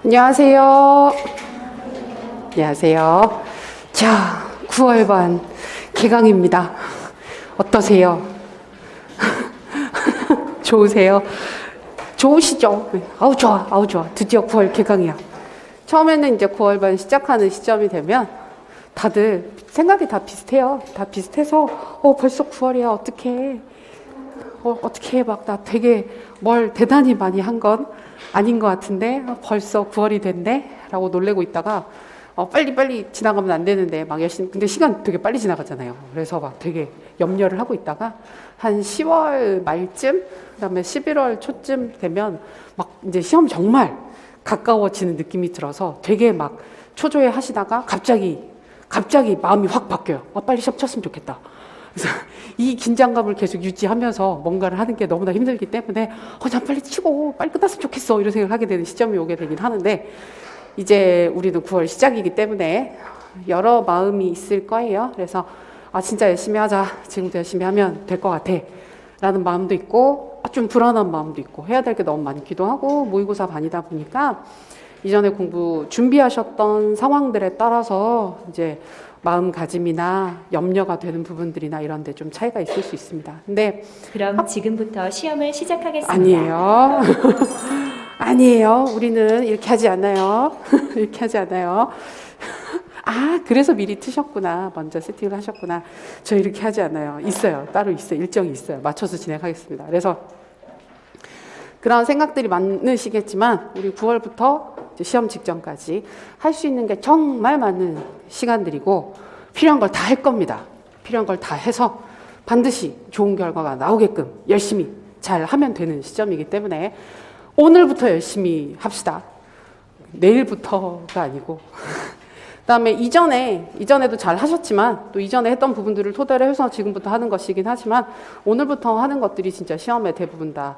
안녕하세요. 안녕하세요. 자, 9월반 개강입니다. 어떠세요? 좋으세요? 좋으시죠? 아우 좋아, 아우 좋아. 드디어 9월 개강이야. 처음에는 이제 9월반 시작하는 시점이 되면 다들 생각이 다 비슷해요. 다 비슷해서 벌써 9월이야. 어떡해. 어떻게 막 나 되게 뭘 대단히 많이 한 건 아닌 것 같은데 벌써 9월이 됐네? 라고 놀래고 있다가 빨리 지나가면 안 되는데 막 열심히 근데 시간 되게 빨리 지나가잖아요. 그래서 막 되게 염려를 하고 있다가 한 10월 말쯤 그다음에 11월 초쯤 되면 막 이제 시험 정말 가까워지는 느낌이 들어서 되게 막 초조해 하시다가 갑자기 마음이 확 바뀌어요. 빨리 시험 쳤으면 좋겠다. 그래서 이 긴장감을 계속 유지하면서 뭔가를 하는 게 너무나 힘들기 때문에 난 빨리 치고 빨리 끝났으면 좋겠어 이런 생각을 하게 되는 시점이 오게 되긴 하는데 이제 우리는 9월 시작이기 때문에 여러 마음이 있을 거예요. 그래서 진짜 열심히 하자. 지금부터 열심히 하면 될 것 같아 라는 마음도 있고 좀 불안한 마음도 있고 해야 될 게 너무 많기도 하고 모의고사 반이다 보니까 이전에 공부 준비하셨던 상황들에 따라서 이제 마음가짐이나 염려가 되는 부분들이나 이런 데 좀 차이가 있을 수 있습니다. 근데 그럼 지금부터 시험을 시작하겠습니다. 아니에요. 아니에요. 우리는 이렇게 하지 않아요. 이렇게 하지 않아요. 그래서 미리 트셨구나. 먼저 세팅을 하셨구나. 저 이렇게 하지 않아요. 있어요. 따로 있어요. 일정이 있어요. 맞춰서 진행하겠습니다. 그래서 그런 생각들이 많으시겠지만 우리 9월부터 시험 직전까지 할 수 있는 게 정말 많은 시간들이고 필요한 걸 다 할 겁니다. 필요한 걸 다 해서 반드시 좋은 결과가 나오게끔 열심히 잘 하면 되는 시점이기 때문에 오늘부터 열심히 합시다. 내일부터가 아니고 그다음에 이전에도 잘 하셨지만 또 이전에 했던 부분들을 토대로 해서 지금부터 하는 것이긴 하지만 오늘부터 하는 것들이 진짜 시험에 대부분 다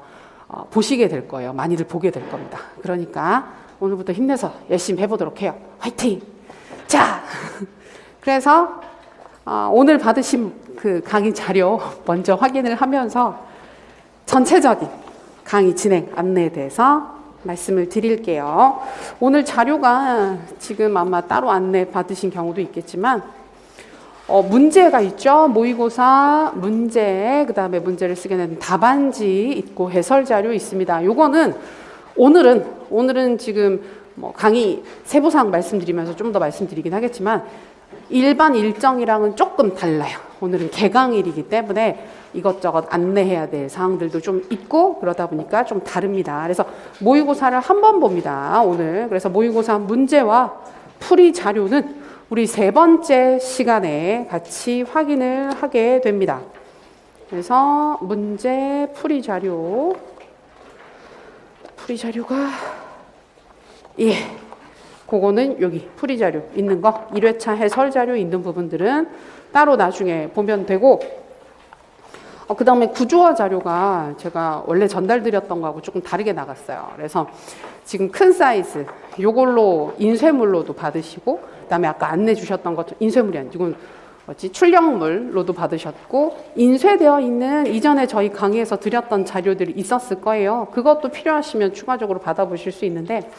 보시게 될 거예요. 많이들 보게 될 겁니다. 그러니까 오늘부터 힘내서 열심히 해보도록 해요. 화이팅! 자, 그래서 오늘 받으신 그 강의 자료 먼저 확인을 하면서 전체적인 강의 진행 안내에 대해서 말씀을 드릴게요. 오늘 자료가 지금 아마 따로 안내 받으신 경우도 있겠지만 문제가 있죠. 모의고사 문제, 그 다음에 문제를 쓰게 되는 답안지 있고 해설 자료 있습니다. 요거는 오늘은 지금 강의 세부사항 말씀드리면서 좀 더 말씀드리긴 하겠지만 일반 일정이랑은 조금 달라요. 오늘은 개강일이기 때문에 이것저것 안내해야 될 사항들도 좀 있고 그러다 보니까 좀 다릅니다. 그래서 모의고사를 한 번 봅니다. 오늘. 그래서 모의고사 문제와 풀이 자료는 우리 3번째 시간에 같이 확인을 하게 됩니다. 그래서 문제 풀이 자료가 그거는 여기 풀이 자료 있는 거 1회차 해설 자료 있는 부분들은 따로 나중에 보면 되고 그 다음에 구조화 자료가 제가 원래 전달드렸던 거하고 조금 다르게 나갔어요. 그래서 지금 큰 사이즈 요걸로 인쇄물로도 받으시고 그 다음에 아까 안내 주셨던 것 인쇄물이 아니고 출력물로도 받으셨고 인쇄되어 있는 이전에 저희 강의에서 드렸던 자료들이 있었을 거예요. 그것도 필요하시면 추가적으로 받아보실 수 있는데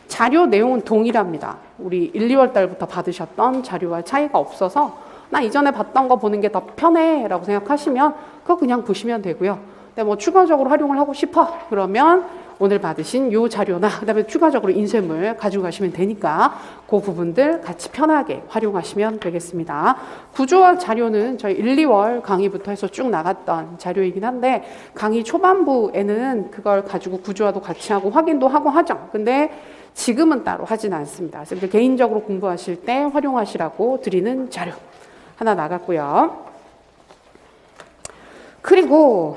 자료 내용은 동일합니다. 우리 1, 2월 달부터 받으셨던 자료와 차이가 없어서 나 이전에 봤던 거 보는 게 더 편해 라고 생각하시면 그거 그냥 보시면 되고요. 근데 추가적으로 활용을 하고 싶어 그러면 오늘 받으신 요 자료나 그다음에 추가적으로 인쇄물 가지고 가시면 되니까 그 부분들 같이 편하게 활용하시면 되겠습니다. 구조화 자료는 저희 1, 2월 강의부터 해서 쭉 나갔던 자료이긴 한데 강의 초반부에는 그걸 가지고 구조화도 같이 하고 확인도 하고 하죠. 근데 지금은 따로 하진 않습니다. 그래서 개인적으로 공부하실 때 활용하시라고 드리는 자료 하나 나갔고요. 그리고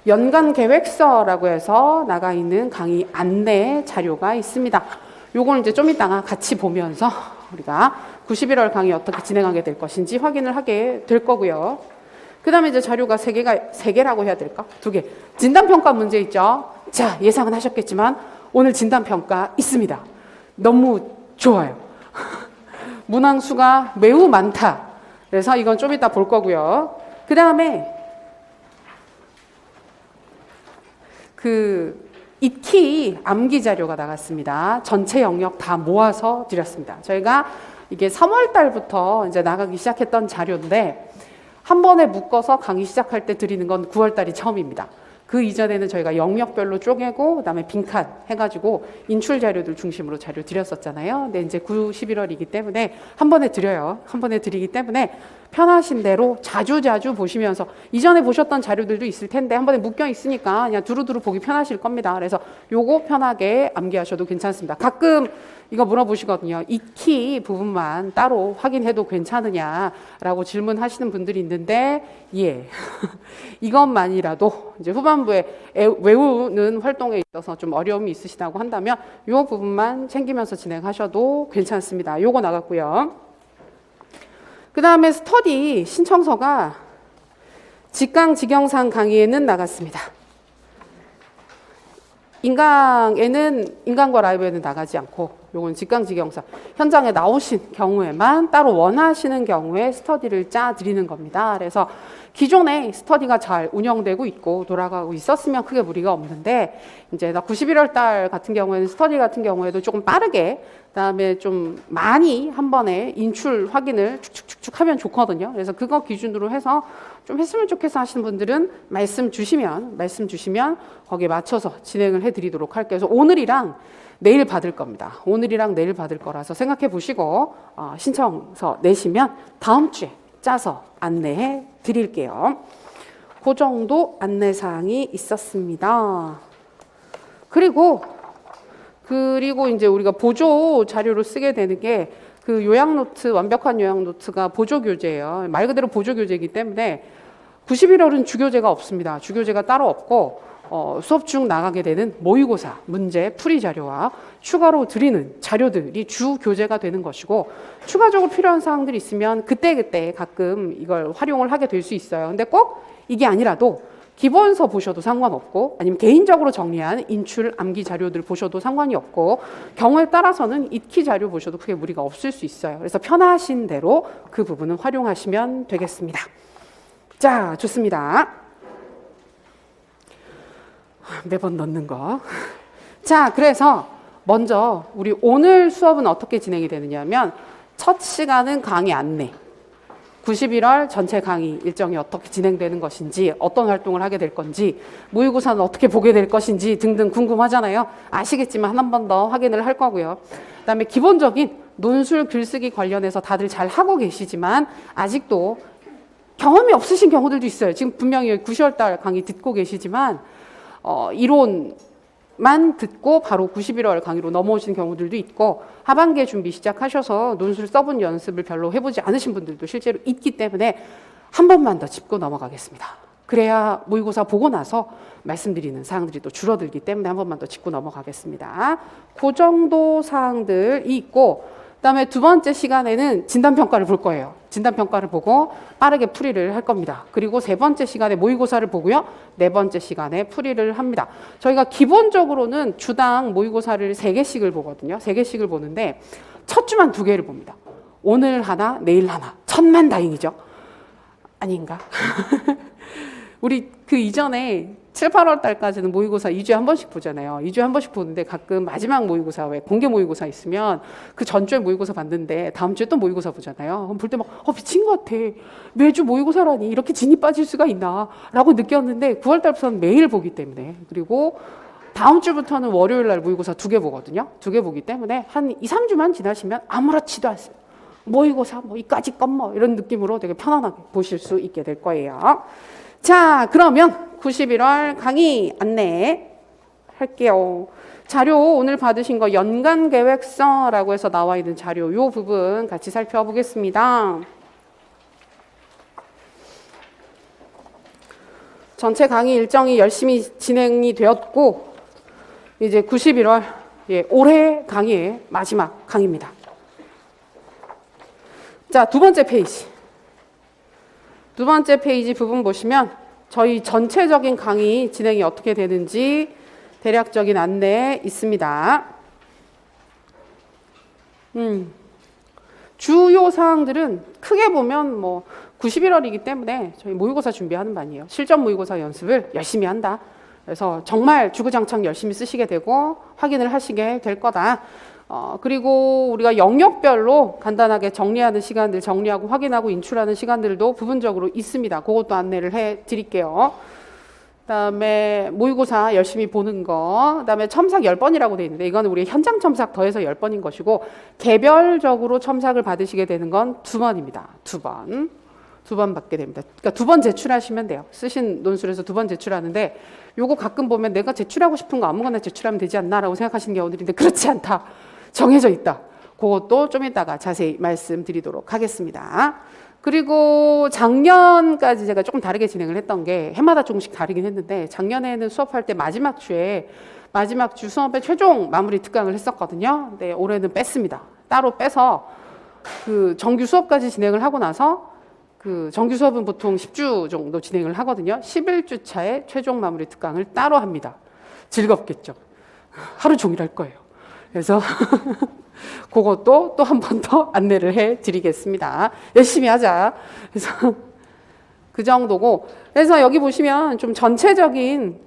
연간 계획서라고 해서 나가 있는 강의 안내 자료가 있습니다. 요거는 이제 좀 이따가 같이 보면서 우리가 91월 강의 어떻게 진행하게 될 것인지 확인을 하게 될 거고요. 그 다음에 이제 자료가 3개라고 해야 될까? 2개. 진단평가 문제 있죠? 자, 예상은 하셨겠지만 오늘 진단평가 있습니다. 너무 좋아요. 문항수가 매우 많다. 그래서 이건 좀 이따 볼 거고요. 그 다음에 익히 암기 자료가 나갔습니다. 전체 영역 다 모아서 드렸습니다. 저희가 이게 3월 달부터 이제 나가기 시작했던 자료인데 한 번에 묶어서 강의 시작할 때 드리는 건 9월 달이 처음입니다. 그 이전에는 저희가 영역별로 쪼개고 그다음에 빈칸 해가지고 인출 자료들 중심으로 자료 드렸었잖아요. 근데 이제 9, 11월이기 때문에 한 번에 드려요. 한 번에 드리기 때문에 편하신 대로 자주자주 보시면서 이전에 보셨던 자료들도 있을 텐데 한 번에 묶여 있으니까 그냥 두루두루 보기 편하실 겁니다. 그래서 요거 편하게 암기하셔도 괜찮습니다. 가끔 이거 물어보시거든요. 익히 부분만 따로 확인해도 괜찮으냐라고 질문하시는 분들이 있는데 예, 이것만이라도 이제 후반부에 외우는 활동에 있어서 좀 어려움이 있으시다고 한다면 이 부분만 챙기면서 진행하셔도 괜찮습니다. 요거 나갔고요. 그 다음에 스터디 신청서가 직강 직영상 강의에는 나갔습니다. 인강과 라이브에는 나가지 않고 요건 직강직영상 현장에 나오신 경우에만 따로 원하시는 경우에 스터디를 짜 드리는 겁니다. 그래서 기존에 스터디가 잘 운영되고 있고 돌아가고 있었으면 크게 무리가 없는데 이제 91월 달 같은 경우에는 스터디 같은 경우에도 조금 빠르게 그다음에 좀 많이 한 번에 인출 확인을 축축축축 하면 좋거든요. 그래서 그거 기준으로 해서 좀 했으면 좋겠어 하시는 분들은 말씀 주시면 거기에 맞춰서 진행을 해드리도록 할게요. 그래서 오늘이랑 내일 받을 겁니다. 오늘이랑 내일 받을 거라서 생각해 보시고 신청서 내시면 다음 주에 짜서 안내해 드릴게요. 그 정도 안내사항이 있었습니다. 그리고 이제 우리가 보조 자료로 쓰게 되는 게 그 요약노트, 완벽한 요약노트가 보조교재예요. 말 그대로 보조교재이기 때문에 91월은 주교재가 없습니다. 주교재가 따로 없고 수업 중 나가게 되는 모의고사, 문제, 풀이 자료와 추가로 드리는 자료들이 주 교재가 되는 것이고 추가적으로 필요한 사항들이 있으면 그때그때 가끔 이걸 활용을 하게 될 수 있어요. 근데 꼭 이게 아니라도 기본서 보셔도 상관없고 아니면 개인적으로 정리한 인출 암기 자료들 보셔도 상관이 없고 경우에 따라서는 익히 자료 보셔도 크게 무리가 없을 수 있어요. 그래서 편하신 대로 그 부분은 활용하시면 되겠습니다. 자, 좋습니다. 매번 넣는 거. 자, 그래서 먼저 우리 오늘 수업은 어떻게 진행이 되느냐면 첫 시간은 강의 안내. 91월 전체 강의 일정이 어떻게 진행되는 것인지 어떤 활동을 하게 될 건지 모의고사는 어떻게 보게 될 것인지 등등 궁금하잖아요. 아시겠지만 한 번 더 확인을 할 거고요. 그다음에 기본적인 논술 글쓰기 관련해서 다들 잘 하고 계시지만 아직도 경험이 없으신 경우들도 있어요. 지금 분명히 9월 달 강의 듣고 계시지만 이론만 듣고 바로 91월 강의로 넘어오시는 경우들도 있고 하반기에 준비 시작하셔서 논술 써본 연습을 별로 해보지 않으신 분들도 실제로 있기 때문에 한 번만 더 짚고 넘어가겠습니다. 그래야 모의고사 보고 나서 말씀드리는 사항들이 또 줄어들기 때문에 한 번만 더 짚고 넘어가겠습니다. 그 정도 사항들이 있고 그다음에 두 번째 시간에는 진단평가를 볼 거예요. 진단평가를 보고 빠르게 풀이를 할 겁니다. 그리고 세 번째 시간에 모의고사를 보고요. 네 번째 시간에 풀이를 합니다. 저희가 기본적으로는 주당 모의고사를 3개씩을 보거든요. 3개씩을 보는데 첫 주만 2개를 봅니다. 오늘 하나, 내일 하나. 천만다행이죠. 아닌가? 우리 그 이전에 7, 8월 달까지는 모의고사 2주에 한 번씩 보잖아요. 2주에 한 번씩 보는데 가끔 마지막 모의고사, 왜 공개 모의고사 있으면 그 전주에 모의고사 봤는데 다음 주에 또 모의고사 보잖아요. 볼 때 막 미친 것 같아. 매주 모의고사라니 이렇게 진이 빠질 수가 있나 라고 느꼈는데 9월 달부터는 매일 보기 때문에 그리고 다음 주부터는 월요일 날 모의고사 2개 보거든요. 2개 보기 때문에 한 2, 3주만 지나시면 아무렇지도 않습니다. 모의고사 이까짓 건 이런 느낌으로 되게 편안하게 보실 수 있게 될 거예요. 자, 그러면 91월 강의 안내 할게요. 자료 오늘 받으신 거 연간계획서라고 해서 나와 있는 자료 요 부분 같이 살펴보겠습니다. 전체 강의 일정이 열심히 진행이 되었고 이제 91월 올해 강의의 마지막 강의입니다. 자, 두 번째 페이지. 두 번째 페이지 부분 보시면 저희 전체적인 강의 진행이 어떻게 되는지 대략적인 안내 있습니다. 주요 사항들은 크게 보면 91월이기 때문에 저희 모의고사 준비하는 반이에요. 실전 모의고사 연습을 열심히 한다. 그래서 정말 주구장창 열심히 쓰시게 되고 확인을 하시게 될 거다. 그리고 우리가 영역별로 간단하게 정리하는 시간들, 정리하고 확인하고 인출하는 시간들도 부분적으로 있습니다. 그것도 안내를 해 드릴게요. 그다음에 모의고사 열심히 보는 거, 그다음에 첨삭 10번이라고 돼 있는데 이거는 우리 현장 첨삭 더해서 10번인 것이고 개별적으로 첨삭을 받으시게 되는 건 2번입니다. 2번. 2번 받게 됩니다. 그러니까 2번 제출하시면 돼요. 쓰신 논술에서 2번 제출하는데 요거 가끔 보면 내가 제출하고 싶은 거 아무거나 제출하면 되지 않나라고 생각하시는 경우들인데 그렇지 않다. 정해져 있다. 그것도 좀 이따가 자세히 말씀드리도록 하겠습니다. 그리고 작년까지 제가 조금 다르게 진행을 했던 게 해마다 조금씩 다르긴 했는데 작년에는 수업할 때 마지막 주 수업의 최종 마무리 특강을 했었거든요. 근데 올해는 뺐습니다. 따로 빼서 그 정규 수업까지 진행을 하고 나서 그 정규 수업은 보통 10주 정도 진행을 하거든요. 11주 차에 최종 마무리 특강을 따로 합니다. 즐겁겠죠. 하루 종일 할 거예요. 그래서 그것도 또 한 번 더 안내를 해 드리겠습니다. 열심히 하자. 그래서 그 정도고. 그래서 여기 보시면 좀 전체적인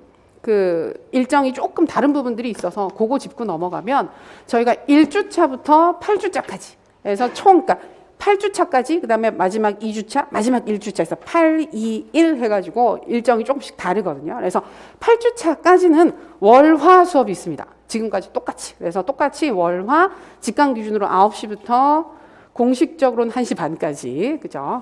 그 일정이 조금 다른 부분들이 있어서 그거 짚고 넘어가면 저희가 1주차부터 8주차까지. 그래서 총, 그러니까 8주차까지, 그 다음에 마지막 2주차, 마지막 1주차에서 8, 2, 1 해가지고 일정이 조금씩 다르거든요. 그래서 8주차까지는 월화 수업이 있습니다. 지금까지 똑같이. 그래서 똑같이 월화 직강 기준으로 9시부터 공식적으로는 1시 반까지, 그죠?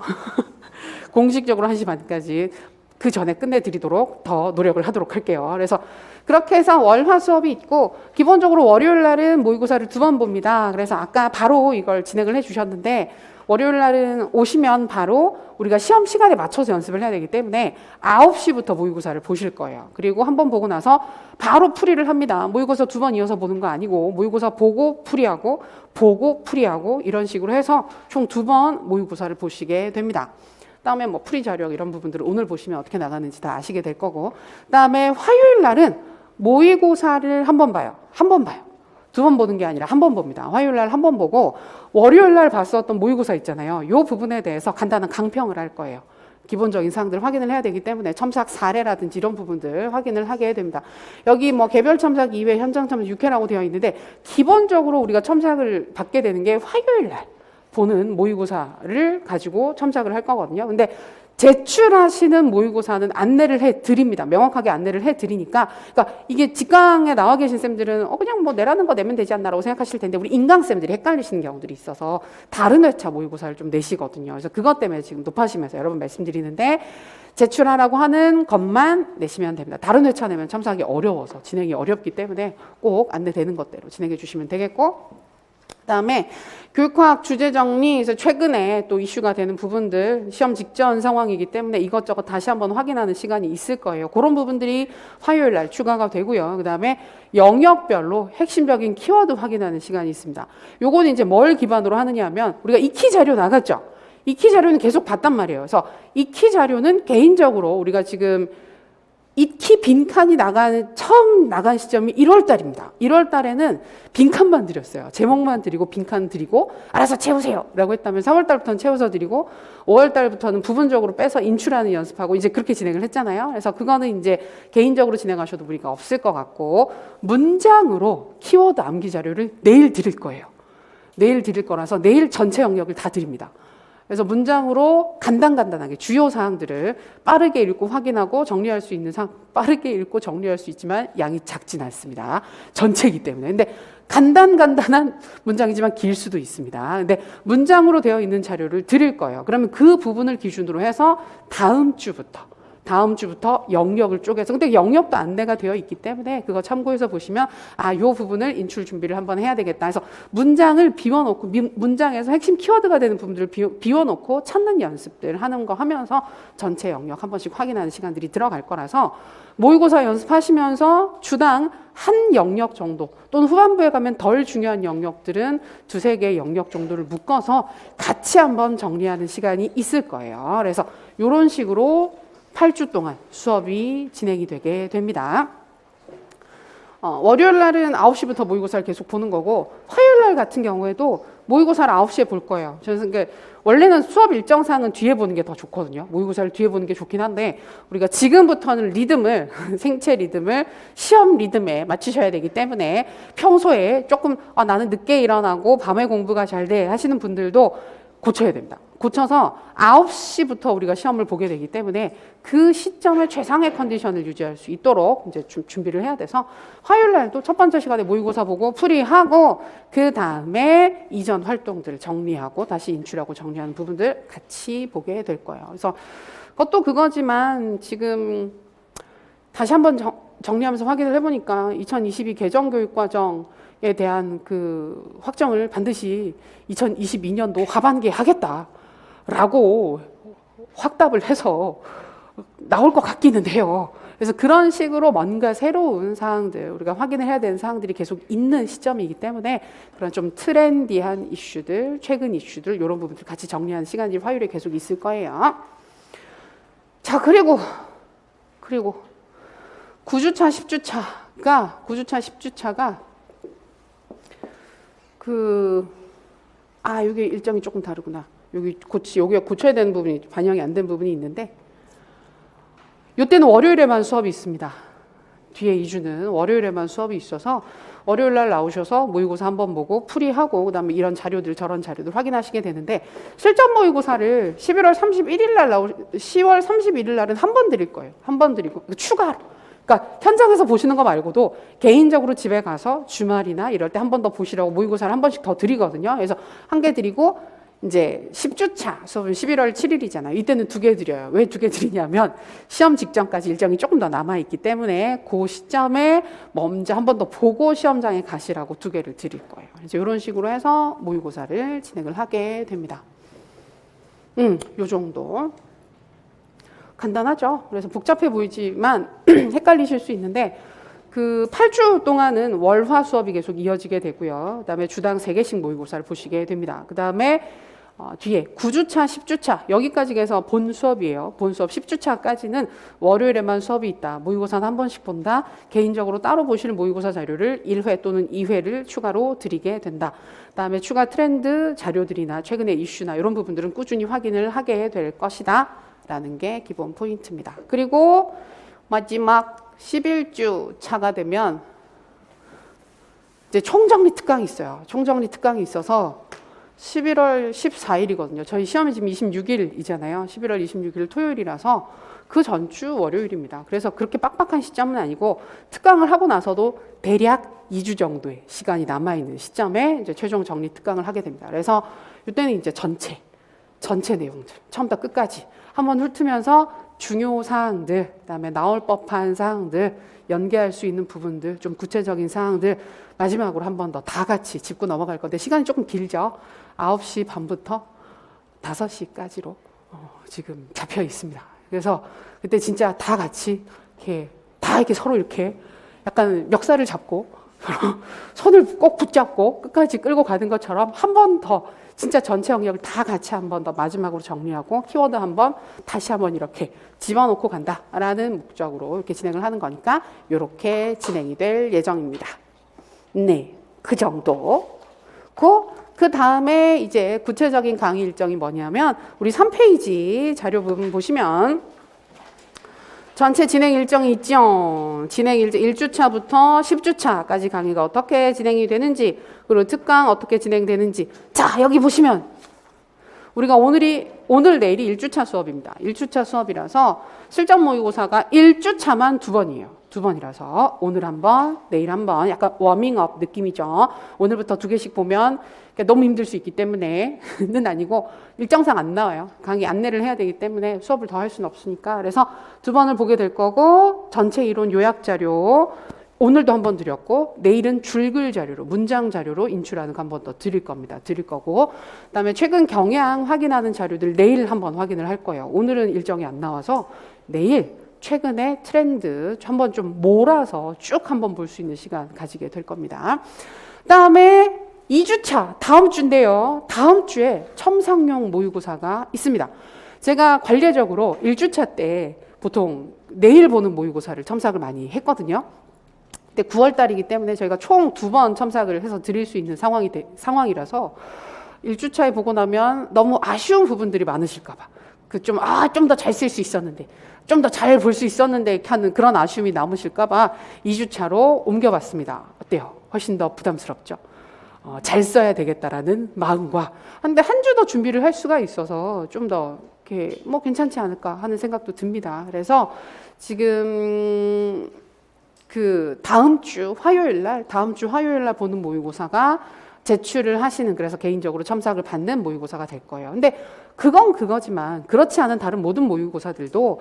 공식적으로 1시 반까지 그 전에 끝내드리도록 더 노력을 하도록 할게요. 그래서 그렇게 해서 월화 수업이 있고 기본적으로 월요일 날은 모의고사를 2번 봅니다. 그래서 아까 바로 이걸 진행을 해주셨는데 월요일 날은 오시면 바로 우리가 시험 시간에 맞춰서 연습을 해야 되기 때문에 9시부터 모의고사를 보실 거예요. 그리고 한 번 보고 나서 바로 풀이를 합니다. 모의고사 2번 이어서 보는 거 아니고 모의고사 보고 풀이하고 이런 식으로 해서 총 2번 모의고사를 보시게 됩니다. 그다음에 뭐 풀이 자료 이런 부분들을 오늘 보시면 어떻게 나가는지 다 아시게 될 거고, 그다음에 화요일 날은 모의고사를 한 번 봐요. 2번 보는 게 아니라 한 번 봅니다. 화요일 날 한 번 보고 월요일 날 봤었던 모의고사 있잖아요. 이 부분에 대해서 간단한 강평을 할 거예요. 기본적인 사항들을 확인을 해야 되기 때문에 첨삭 사례라든지 이런 부분들 확인을 하게 됩니다. 여기 뭐 개별 첨삭 2회, 현장 첨삭 6회라고 되어 있는데 기본적으로 우리가 첨삭을 받게 되는 게 화요일 날 보는 모의고사를 가지고 첨삭을 할 거거든요. 근데 제출하시는 모의고사는 안내를 해 드립니다. 명확하게 안내를 해 드리니까, 그러니까 이게 직강에 나와 계신 쌤들은 그냥 뭐 내라는 거 내면 되지 않나라고 생각하실 텐데 우리 인강 쌤들이 헷갈리시는 경우들이 있어서 다른 회차 모의고사를 좀 내시거든요. 그래서 그것 때문에 지금 높아지면서 여러분 말씀드리는데 제출하라고 하는 것만 내시면 됩니다. 다른 회차 내면 첨삭이 어려워서 진행이 어렵기 때문에 꼭 안내되는 것대로 진행해 주시면 되겠고, 그다음에 교육과학 주제 정리, 그래서 최근에 또 이슈가 되는 부분들 시험 직전 상황이기 때문에 이것저것 다시 한번 확인하는 시간이 있을 거예요. 그런 부분들이 화요일 날 추가가 되고요. 그다음에 영역별로 핵심적인 키워드 확인하는 시간이 있습니다. 요거는 이제 뭘 기반으로 하느냐 하면 우리가 익히 자료 나갔죠. 익히 자료는 계속 봤단 말이에요. 그래서 익히 자료는 개인적으로 우리가 지금 익히 빈칸이 처음 나간 시점이 1월 달입니다. 1월 달에는 빈칸만 드렸어요. 제목만 드리고 빈칸 드리고 알아서 채우세요 라고 했다면 4월 달부터는 채워서 드리고 5월 달부터는 부분적으로 빼서 인출하는 연습하고 이제 그렇게 진행을 했잖아요. 그래서 그거는 이제 개인적으로 진행하셔도 무리가 없을 것 같고, 문장으로 키워드 암기 자료를 내일 드릴 거예요. 내일 드릴 거라서 내일 전체 영역을 다 드립니다. 그래서 문장으로 간단하게 주요 사항들을 빠르게 읽고 확인하고 정리할 수 있는 빠르게 읽고 정리할 수 있지만 양이 작진 않습니다. 전체이기 때문에. 근데 간단한 문장이지만 길 수도 있습니다. 근데 문장으로 되어 있는 자료를 드릴 거예요. 그러면 그 부분을 기준으로 해서 다음 주부터 영역을 쪼개서, 근데 영역도 안내가 되어 있기 때문에 그거 참고해서 보시면 요 부분을 인출 준비를 한번 해야 되겠다 해서 문장을 비워놓고 문장에서 핵심 키워드가 되는 부분들을 비워놓고 찾는 연습들 하는 거 하면서 전체 영역 한 번씩 확인하는 시간들이 들어갈 거라서 모의고사 연습하시면서 주당 한 영역 정도 또는 후반부에 가면 덜 중요한 영역들은 2-3개 영역 정도를 묶어서 같이 한번 정리하는 시간이 있을 거예요. 그래서 이런 식으로 8주 동안 수업이 진행이 되게 됩니다. 월요일 날은 9시부터 모의고사를 계속 보는 거고 화요일 날 같은 경우에도 모의고사를 9시에 볼 거예요. 저는 원래는 수업 일정상은 뒤에 보는 게 더 좋거든요. 모의고사를 뒤에 보는 게 좋긴 한데 우리가 지금부터는 리듬을 생체 리듬을 시험 리듬에 맞추셔야 되기 때문에 평소에 조금 나는 늦게 일어나고 밤에 공부가 잘 돼 하시는 분들도 고쳐야 됩니다. 고쳐서 9시부터 우리가 시험을 보게 되기 때문에 그 시점에 최상의 컨디션을 유지할 수 있도록 이제 준비를 해야 돼서 화요일 날도 첫 번째 시간에 모의고사 보고 풀이하고 그 다음에 이전 활동들 정리하고 다시 인출하고 정리하는 부분들 같이 보게 될 거예요. 그래서 그것도 그거지만 지금 다시 한번 정리하면서 확인을 해보니까 2022 개정교육과정에 대한 그 확정을 반드시 2022년도 하반기에 하겠다라고 확답을 해서 나올 것 같기는 해요. 그래서 그런 식으로 뭔가 새로운 사항들, 우리가 확인을 해야 되는 사항들이 계속 있는 시점이기 때문에 그런 좀 트렌디한 이슈들, 최근 이슈들 이런 부분들 같이 정리하는 시간이 화요일에 계속 있을 거예요. 자, 그리고 9주차, 10주차가 여기 일정이 조금 다르구나. 여기가 고쳐야 되는 부분이 반영이 안 된 부분이 있는데 이때는 월요일에만 수업이 있습니다. 뒤에 2주는 월요일에만 수업이 있어서 월요일 날 나오셔서 모의고사 한번 보고 풀이하고 그다음에 이런 자료들 저런 자료들 확인하시게 되는데 실전 모의고사를 10월 31일 날은 한 번 드릴 거예요. 한 번 드리고 추가로. 그러니까 현장에서 보시는 거 말고도 개인적으로 집에 가서 주말이나 이럴 때 한 번 더 보시라고 모의고사를 한 번씩 더 드리거든요. 그래서 한 개 드리고 이제 10주차 수업은 11월 7일이잖아요. 이때는 2개 드려요. 왜 2개 드리냐면 시험 직전까지 일정이 조금 더 남아있기 때문에 그 시점에 먼저 한 번 더 보고 시험장에 가시라고 2개를 드릴 거예요. 이제 이런 식으로 해서 모의고사를 진행을 하게 됩니다. 요 정도. 간단하죠. 그래서 복잡해 보이지만 헷갈리실 수 있는데 그 8주 동안은 월화 수업이 계속 이어지게 되고요. 그다음에 주당 3개씩 모의고사를 보시게 됩니다. 그다음에 뒤에 9주차, 10주차 여기까지 해서 본 수업이에요. 본 수업 10주차까지는 월요일에만 수업이 있다. 모의고사는 한 번씩 본다. 개인적으로 따로 보실 모의고사 자료를 1회 또는 2회를 추가로 드리게 된다. 그다음에 추가 트렌드 자료들이나 최근의 이슈나 이런 부분들은 꾸준히 확인을 하게 될 것이다. 라는 게 기본 포인트입니다. 그리고 마지막 11주 차가 되면 이제 총정리 특강이 있어요. 총정리 특강이 있어서 11월 14일이거든요. 저희 시험이 지금 26일이잖아요. 11월 26일 토요일이라서 그 전주 월요일입니다. 그래서 그렇게 빡빡한 시점은 아니고 특강을 하고 나서도 대략 2주 정도의 시간이 남아있는 시점에 이제 최종 정리 특강을 하게 됩니다. 그래서 이때는 이제 전체 내용들 처음부터 끝까지 한번 훑으면서 중요 사항들, 그다음에 나올 법한 사항들, 연계할 수 있는 부분들, 좀 구체적인 사항들 마지막으로 한 번 더 다 같이 짚고 넘어갈 건데 시간이 조금 길죠. 9시 반부터 5시까지로 지금 잡혀 있습니다. 그래서 그때 진짜 다 같이 이렇게 서로 이렇게 약간 멱살을 잡고 손을 꼭 붙잡고 끝까지 끌고 가는 것처럼 한 번 더 진짜 전체 영역을 다 같이 한 번 더 마지막으로 정리하고 키워드 한번 다시 한번 이렇게 집어넣고 간다라는 목적으로 이렇게 진행을 하는 거니까 이렇게 진행이 될 예정입니다. 네, 그 정도. 그 다음에 이제 구체적인 강의 일정이 뭐냐면 우리 3페이지 자료 부분 보시면 전체 진행 일정이 있죠. 진행 일정 1주차부터 10주차까지 강의가 어떻게 진행이 되는지 그리고 특강 어떻게 진행되는지 자 여기 보시면 우리가 오늘 내일이 1주차 수업입니다. 1주차 수업이라서 실전 모의고사가 1주차만 2번이에요. 2번이라서 오늘 한 번, 내일 한 번 약간 워밍업 느낌이죠. 오늘부터 2개씩 보면 너무 힘들 수 있기 때문에는 아니고 일정상 안 나와요. 강의 안내를 해야 되기 때문에 수업을 더 할 수는 없으니까 그래서 2번을 보게 될 거고 전체 이론 요약 자료 오늘도 한 번 드렸고 내일은 줄글 자료로 문장 자료로 인출하는 거 한 번 더 드릴 겁니다. 드릴 거고 그다음에 최근 경향 확인하는 자료들 내일 한번 확인을 할 거예요. 오늘은 일정이 안 나와서 내일 최근의 트렌드 한번 좀 몰아서 쭉 한번 볼 수 있는 시간 가지게 될 겁니다. 그다음에 2주차 다음 주인데요. 다음 주에 첨삭용 모의고사가 있습니다. 제가 관례적으로 1주차 때 보통 내일 보는 모의고사를 첨삭을 많이 했거든요. 근데 9월 달이기 때문에 저희가 총 2번 첨삭을 해서 드릴 수 있는 상황이라서 1주차에 보고 나면 너무 아쉬운 부분들이 많으실까 봐. 좀 더 잘 쓸 수 있었는데, 좀 더 잘 볼 수 있었는데 하는 그런 아쉬움이 남으실까 봐 2주차로 옮겨봤습니다. 어때요? 훨씬 더 부담스럽죠? 잘 써야 되겠다라는 마음과, 근데 한 주 더 준비를 할 수가 있어서 좀 더 이렇게 뭐 괜찮지 않을까 하는 생각도 듭니다. 그래서 지금 다음 주 화요일 날 보는 모의고사가 제출을 하시는, 그래서 개인적으로 첨삭을 받는 모의고사가 될 거예요. 근데 그건 그거지만 그렇지 않은 다른 모든 모의고사들도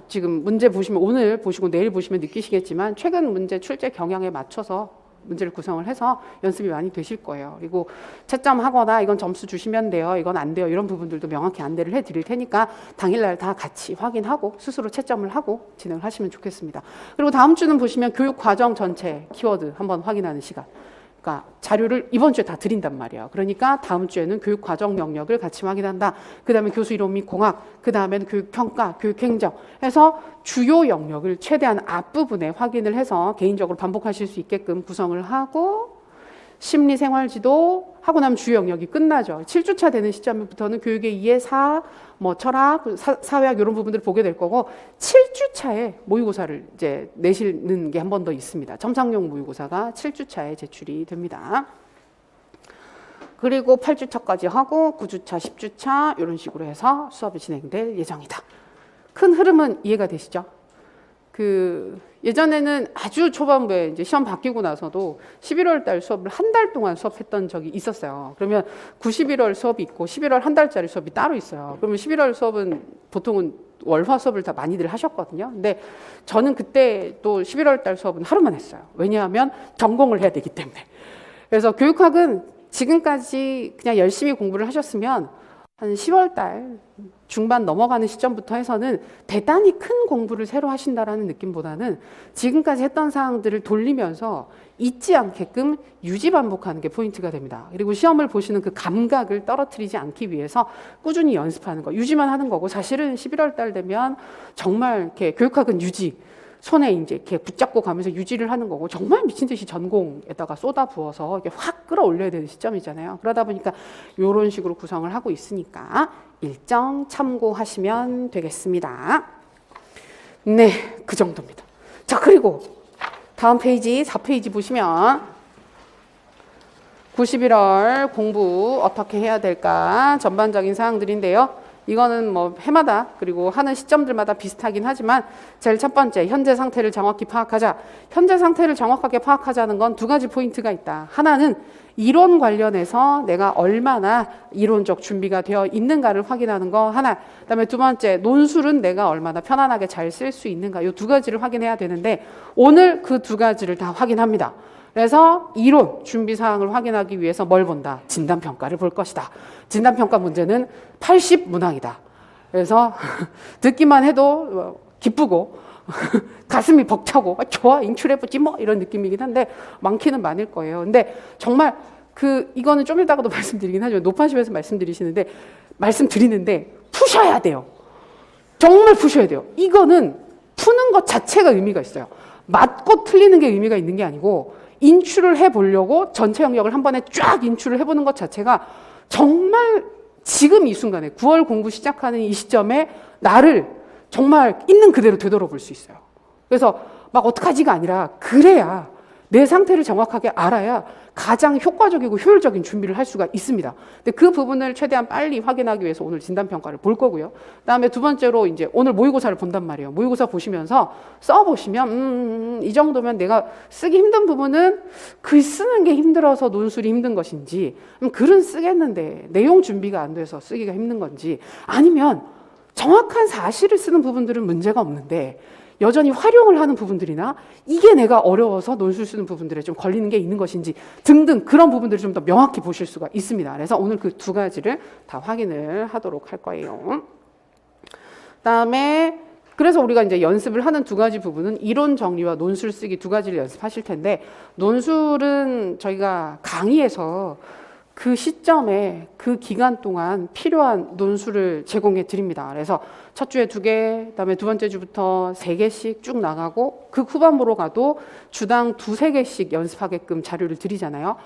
지금 문제 보시면, 오늘 보시고 내일 보시면 느끼시겠지만 최근 문제 출제 경향에 맞춰서 문제를 구성을 해서 연습이 많이 되실 거예요. 그리고 채점하거나 이건 점수 주시면 돼요, 이건 안 돼요, 이런 부분들도 명확히 안내를 해드릴 테니까 당일날 다 같이 확인하고 스스로 채점을 하고 진행을 하시면 좋겠습니다. 그리고 다음 주는 보시면 교육 과정 전체 키워드 한번 확인하는 시간. 그러니까 자료를 이번 주에 다 드린단 말이에요. 그러니까 다음 주에는 교육 과정 영역을 같이 확인한다. 그 다음에 교수 이론 및 공학, 그 다음에는 교육 평가, 교육 행정 해서 주요 영역을 최대한 앞부분에 확인을 해서 개인적으로 반복하실 수 있게끔 구성을 하고, 심리 생활지도 하고 나면 주요 영역이 끝나죠. 7주차 되는 시점부터는 교육의 이해, 뭐 철학, 사회학 이런 부분들을 보게 될 거고, 7주차에 모의고사를 이제 내시는 게 한 번 더 있습니다. 첨삭용 모의고사가 7주차에 제출이 됩니다. 그리고 8주차까지 하고 9주차, 10주차 이런 식으로 해서 수업이 진행될 예정이다. 큰 흐름은 이해가 되시죠? 예전에는 아주 초반부에 이제 시험 바뀌고 나서도 11월 달 수업을 한 달 동안 수업했던 적이 있었어요. 그러면 9, 11월 수업이 있고 11월 한 달짜리 수업이 따로 있어요. 그러면 11월 수업은 보통은 월화 수업을 다 많이들 하셨거든요. 근데 저는 그때 또 11월 달 수업은 하루만 했어요. 왜냐하면 전공을 해야 되기 때문에. 그래서 교육학은 지금까지 그냥 열심히 공부를 하셨으면 한 10월 달 중반 넘어가는 시점부터 해서는 대단히 큰 공부를 새로 하신다라는 느낌보다는 지금까지 했던 사항들을 돌리면서 잊지 않게끔 유지 반복하는 게 포인트가 됩니다. 그리고 시험을 보시는 그 감각을 떨어뜨리지 않기 위해서 꾸준히 연습하는 거, 유지만 하는 거고, 사실은 11월 달 되면 정말 이렇게 교육학은 유지, 손에 이제 이렇게 붙잡고 가면서 유지를 하는 거고, 정말 미친 듯이 전공에다가 쏟아 부어서 이렇게 확 끌어올려야 되는 시점이잖아요. 그러다 보니까 이런 식으로 구성을 하고 있으니까 일정 참고하시면 되겠습니다. 네, 그 정도입니다. 자, 그리고 다음 페이지 4페이지 보시면 9, 11월 공부 어떻게 해야 될까 전반적인 사항들인데요. 이거는 뭐 해마다 그리고 하는 시점들마다 비슷하긴 하지만 제일 첫 번째, 현재 상태를 정확히 파악하자. 현재 상태를 정확하게 파악하자는 건 두 가지 포인트가 있다. 하나는 이론 관련해서 내가 얼마나 이론적 준비가 되어 있는가를 확인하는 거 하나. 그다음에 두 번째, 논술은 내가 얼마나 편안하게 잘 쓸 수 있는가. 이 두 가지를 확인해야 되는데 오늘 그 두 가지를 다 확인합니다. 그래서 이론 준비 사항을 확인하기 위해서 뭘 본다? 진단평가를 볼 것이다. 진단평가 문제는 80 문항이다. 그래서 듣기만 해도 기쁘고 가슴이 벅차고 좋아, 인출해보지 뭐 이런 느낌이긴 한데 많기는 많을 거예요. 근데 정말 이거는 좀 이따가도 말씀드리긴 하지만 높아심에서 말씀드리는데 푸셔야 돼요. 정말 푸셔야 돼요. 이거는 푸는 것 자체가 의미가 있어요. 맞고 틀리는 게 의미가 있는 게 아니고 인출을 해보려고 전체 영역을 한 번에 쫙 인출을 해보는 것 자체가 정말 지금 이 순간에 9월 공부 시작하는 이 시점에 나를 정말 있는 그대로 되돌아볼 수 있어요. 그래서 막 어떡하지가 아니라 그래야 내 상태를 정확하게 알아야 가장 효과적이고 효율적인 준비를 할 수가 있습니다. 근데 그 부분을 최대한 빨리 확인하기 위해서 오늘 진단평가를 볼 거고요. 그다음에 두 번째로 이제 오늘 모의고사를 본단 말이에요. 모의고사 보시면서 써보시면 이 정도면 내가 쓰기 힘든 부분은 글 쓰는 게 힘들어서 논술이 힘든 것인지, 글은 쓰겠는데 내용 준비가 안 돼서 쓰기가 힘든 건지, 아니면 정확한 사실을 쓰는 부분들은 문제가 없는데 여전히 활용을 하는 부분들이나 이게 내가 어려워서 논술 쓰는 부분들에 좀 걸리는 게 있는 것인지 등등 그런 부분들을 좀 더 명확히 보실 수가 있습니다. 그래서 오늘 그 두 가지를 다 확인을 하도록 할 거예요. 그다음에 그래서 우리가 이제 연습을 하는 두 가지 부분은 이론 정리와 논술 쓰기 두 가지를 연습하실 텐데, 논술은 저희가 강의에서 그 시점에 그 기간 동안 필요한 논술을 제공해 드립니다. 그래서 첫 주에 2개, 그다음에 두 번째 주부터 3개씩 쭉 나가고 그 후반부로 가도 주당 2-3개씩 연습하게끔 자료를 드리잖아요.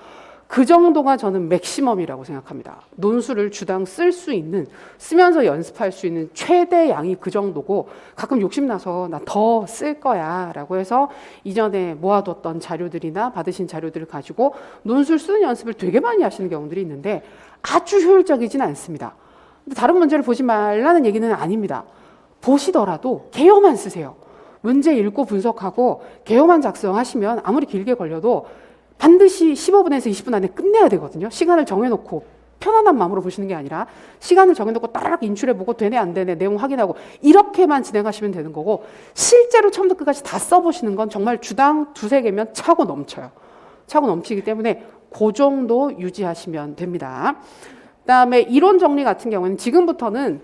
그 정도가 저는 맥시멈이라고 생각합니다. 논술을 주당 쓸 수 있는, 쓰면서 연습할 수 있는 최대 양이 그 정도고, 가끔 욕심나서 나 더 쓸 거야 라고 해서 이전에 모아뒀던 자료들이나 받으신 자료들을 가지고 논술 쓰는 연습을 되게 많이 하시는 경우들이 있는데 아주 효율적이진 않습니다. 근데 다른 문제를 보지 말라는 얘기는 아닙니다. 보시더라도 개요만 쓰세요. 문제 읽고 분석하고 개요만 작성하시면 아무리 길게 걸려도 반드시 15분에서 20분 안에 끝내야 되거든요. 시간을 정해놓고 편안한 마음으로 보시는 게 아니라 시간을 정해놓고 따라락 인출해보고 되네 안 되네 내용 확인하고 이렇게만 진행하시면 되는 거고, 실제로 처음부터 끝까지 다 써보시는 건 정말 주당 2-3개면 차고 넘쳐요. 차고 넘치기 때문에 그 정도 유지하시면 됩니다. 그다음에 이론 정리 같은 경우는 지금부터는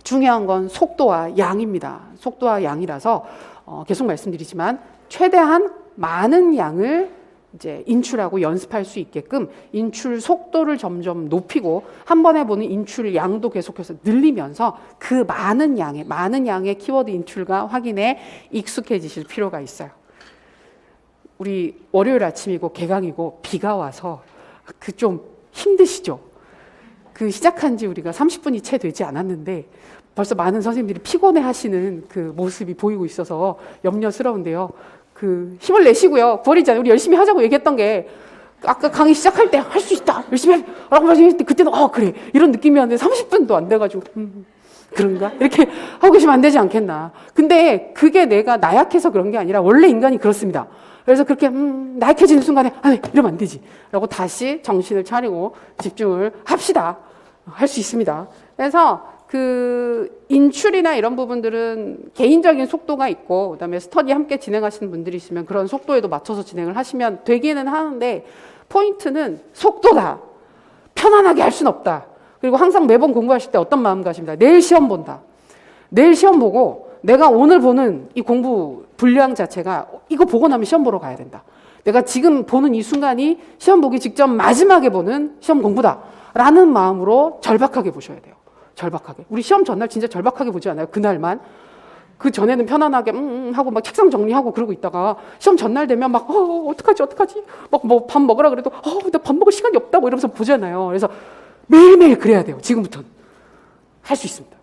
중요한 건 속도와 양입니다. 속도와 양이라서 계속 말씀드리지만 최대한 많은 양을 이제 인출하고 연습할 수 있게끔 인출 속도를 점점 높이고 한 번에 보는 인출 양도 계속해서 늘리면서 그 많은 양의 키워드 인출과 확인에 익숙해지실 필요가 있어요. 우리 월요일 아침이고 개강이고 비가 와서 그 좀 힘드시죠? 그 시작한 지 우리가 30분이 채 되지 않았는데 벌써 많은 선생님들이 피곤해 하시는 그 모습이 보이고 있어서 염려스러운데요. 그 힘을 내시고요. 9월이잖아요. 우리 열심히 하자고 얘기했던 게 아까 강의 시작할 때 할 수 있다. 열심히 하라고 말씀하셨을 때 그때는 그래. 이런 느낌이었는데 30분도 안 돼가지고 그런가? 이렇게 하고 계시면 안 되지 않겠나. 근데 그게 내가 나약해서 그런 게 아니라 원래 인간이 그렇습니다. 그래서 그렇게 나약해지는 순간에 이러면 안 되지 라고 다시 정신을 차리고 집중을 합시다. 할 수 있습니다. 그래서 그 인출이나 이런 부분들은 개인적인 속도가 있고 그다음에 스터디 함께 진행하시는 분들이 있으면 그런 속도에도 맞춰서 진행을 하시면 되기는 하는데, 포인트는 속도다. 편안하게 할 수는 없다. 그리고 항상 매번 공부하실 때 어떤 마음가짐이다. 내일 시험 본다. 내일 시험 보고 내가 오늘 보는 이 공부 분량 자체가 이거 보고 나면 시험 보러 가야 된다. 내가 지금 보는 이 순간이 시험 보기 직전 마지막에 보는 시험 공부다 라는 마음으로 절박하게 보셔야 돼요. 절박하게. 우리 시험 전날 진짜 절박하게 보지 않아요? 그날만. 그 전에는 편안하게 하고 막 책상 정리하고 그러고 있다가 시험 전날 되면 막 어떡하지 막 뭐 밥 먹으라 그래도 나 밥 먹을 시간이 없다 뭐 이러면서 보잖아요. 그래서 매일매일 그래야 돼요. 지금부터는. 할 수 있습니다.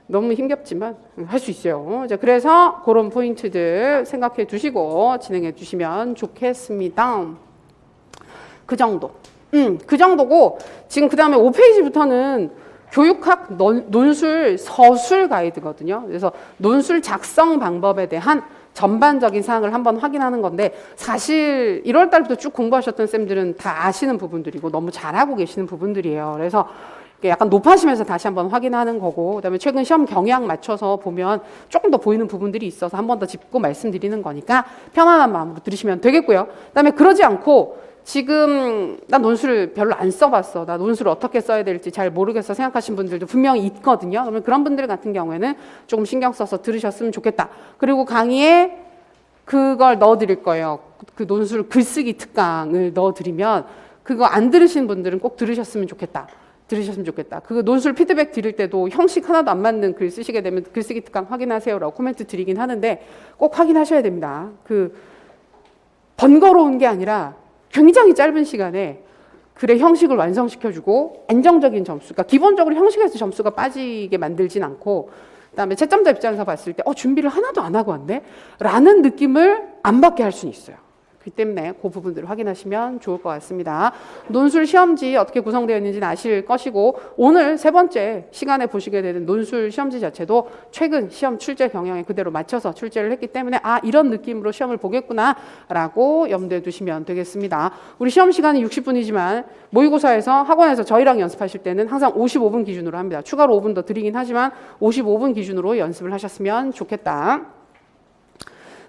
너무 힘겹지만 할 수 있어요. 자, 그래서 그런 포인트들 생각해 두시고 진행해 주시면 좋겠습니다. 그 정도. 그 정도고, 지금 그 다음에 5페이지부터는 교육학 논술 서술 가이드거든요. 그래서 논술 작성 방법에 대한 전반적인 사항을 한번 확인하는 건데, 사실 1월 달부터 쭉 공부하셨던 쌤들은 다 아시는 부분들이고 너무 잘하고 계시는 부분들이에요. 그래서 약간 높아지면서 다시 한번 확인하는 거고, 그다음에 최근 시험 경향 맞춰서 보면 조금 더 보이는 부분들이 있어서 한 번 더 짚고 말씀드리는 거니까 편안한 마음으로 들으시면 되겠고요. 그다음에 그러지 않고 지금 나 논술을 별로 안 써봤어, 나 논술을 어떻게 써야 될지 잘 모르겠어 생각하신 분들도 분명히 있거든요. 그러면 그런 분들 같은 경우에는 조금 신경 써서 들으셨으면 좋겠다. 그리고 강의에 그걸 넣어드릴 거예요. 그 논술 글쓰기 특강을 넣어드리면 그거 안 들으신 분들은 꼭 들으셨으면 좋겠다. 그 논술 피드백 드릴 때도 형식 하나도 안 맞는 글 쓰시게 되면 글쓰기 특강 확인하세요라고 코멘트 드리긴 하는데 꼭 확인하셔야 됩니다. 그 번거로운 게 아니라 굉장히 짧은 시간에 글의 형식을 완성시켜주고 안정적인 점수, 그러니까 기본적으로 형식에서 점수가 빠지게 만들진 않고, 그다음에 채점자 입장에서 봤을 때 준비를 하나도 안 하고 왔네? 라는 느낌을 안 받게 할 수는 있어요. 그렇기 때문에 그 부분들을 확인하시면 좋을 것 같습니다. 논술 시험지 어떻게 구성되어 있는지는 아실 것이고, 오늘 3번째 시간에 보시게 되는 논술 시험지 자체도 최근 시험 출제 경향에 그대로 맞춰서 출제를 했기 때문에 이런 느낌으로 시험을 보겠구나 라고 염두에 두시면 되겠습니다. 우리 시험 시간은 60분이지만 모의고사에서 학원에서 저희랑 연습하실 때는 항상 55분 기준으로 합니다. 추가로 5분 더 드리긴 하지만 55분 기준으로 연습을 하셨으면 좋겠다.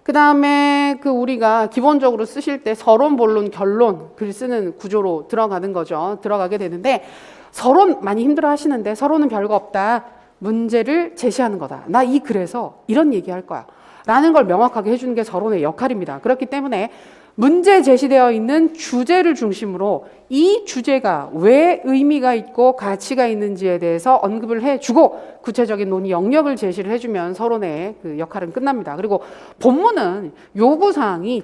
그 다음에 우리가 기본적으로 쓰실 때 서론, 본론, 결론 글 쓰는 구조로 들어가는 거죠. 들어가게 되는데, 서론 많이 힘들어 하시는데 서론은 별거 없다. 문제를 제시하는 거다. 나 이 글에서 이런 얘기할 거야. 라는 걸 명확하게 해주는 게 서론의 역할입니다. 그렇기 때문에 문제 제시되어 있는 주제를 중심으로 이 주제가 왜 의미가 있고 가치가 있는지에 대해서 언급을 해주고 구체적인 논의 영역을 제시를 해주면 서론의 그 역할은 끝납니다. 그리고 본문은 요구사항이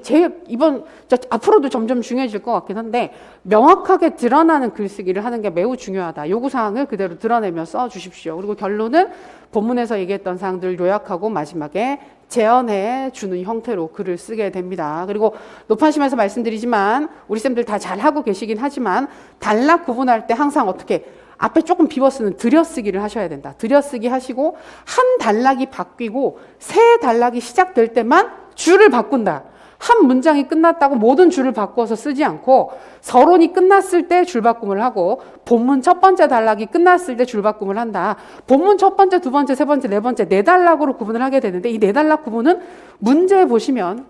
앞으로도 점점 중요해질 것 같긴 한데 명확하게 드러나는 글쓰기를 하는 게 매우 중요하다. 요구사항을 그대로 드러내며 써주십시오. 그리고 결론은 본문에서 얘기했던 사항들을 요약하고 마지막에 재현해 주는 형태로 글을 쓰게 됩니다. 그리고 높아심에서 말씀드리지만 우리 쌤들 다 잘하고 계시긴 하지만 단락 구분할 때 항상 어떻게 앞에 조금 비워쓰는 들여쓰기를 하셔야 된다. 들여쓰기 하시고 한 단락이 바뀌고 새 단락이 시작될 때만 줄을 바꾼다. 한 문장이 끝났다고 모든 줄을 바꿔서 쓰지 않고 서론이 끝났을 때 줄바꿈을 하고 본문 첫 번째 단락이 끝났을 때 줄바꿈을 한다. 본문 첫 번째, 두 번째, 세 번째, 네 번째 네 단락으로 구분을 하게 되는데 이 네 단락 구분은 문제에 보시면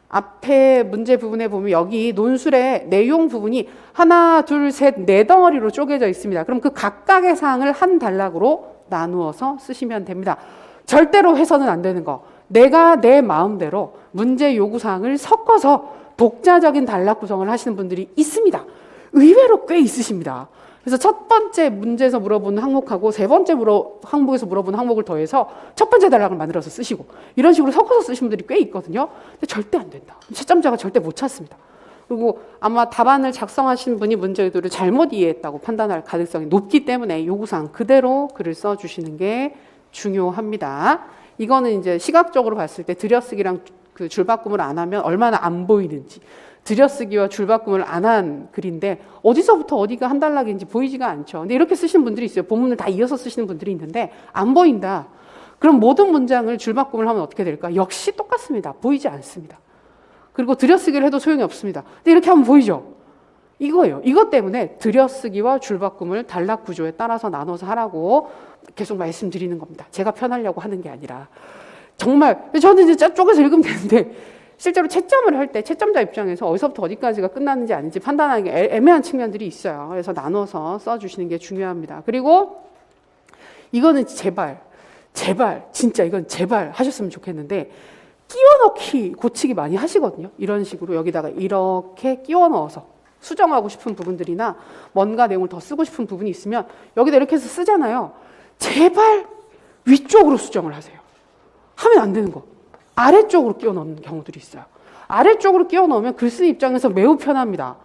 앞에 문제 부분에 보면 여기 논술의 내용 부분이 하나, 둘, 셋, 네 덩어리로 쪼개져 있습니다. 그럼 그 각각의 사항을 한 단락으로 나누어서 쓰시면 됩니다. 절대로 해서는 안 되는 거. 내가 내 마음대로 문제 요구사항을 섞어서 독자적인 단락 구성을 하시는 분들이 있습니다. 의외로 꽤 있으십니다. 그래서 첫 번째 문제에서 물어보는 항목하고 세 번째 항목에서 물어보는 항목을 더해서 첫 번째 단락을 만들어서 쓰시고 이런 식으로 섞어서 쓰시는 분들이 꽤 있거든요. 근데 절대 안 된다. 채점자가 절대 못 찾습니다. 그리고 아마 답안을 작성하신 분이 문제 의도를 잘못 이해했다고 판단할 가능성이 높기 때문에 요구사항 그대로 글을 써주시는 게 중요합니다. 이거는 이제 시각적으로 봤을 때 들여쓰기랑 그 줄바꿈을 안 하면 얼마나 안 보이는지 들여쓰기와 줄바꿈을 안 한 글인데 어디서부터 어디가 한 단락인지 보이지가 않죠. 근데 이렇게 쓰시는 분들이 있어요. 본문을 다 이어서 쓰시는 분들이 있는데 안 보인다. 그럼 모든 문장을 줄바꿈을 하면 어떻게 될까? 역시 똑같습니다. 보이지 않습니다. 그리고 들여쓰기를 해도 소용이 없습니다. 근데 이렇게 하면 보이죠? 이거예요. 이것 때문에 들여쓰기와 줄바꿈을 단락 구조에 따라서 나눠서 하라고 계속 말씀드리는 겁니다. 제가 편하려고 하는 게 아니라. 정말 저는 이제 쪼개서 읽으면 되는데 실제로 채점을 할 때 채점자 입장에서 어디서부터 어디까지가 끝났는지 아닌지 판단하는 게 애매한 측면들이 있어요. 그래서 나눠서 써주시는 게 중요합니다. 그리고 이거는 제발 진짜 이건 제발 하셨으면 좋겠는데 끼워넣기 고치기 많이 하시거든요. 이런 식으로 여기다가 이렇게 끼워 넣어서 수정하고 싶은 부분들이나 뭔가 내용을 더 쓰고 싶은 부분이 있으면 여기다 이렇게 해서 쓰잖아요. 제발 위쪽으로 수정을 하세요. 하면 안 되는 거. 아래쪽으로 끼워 넣는 경우들이 있어요. 아래쪽으로 끼워 넣으면 글쓰기 입장에서 매우 편합니다.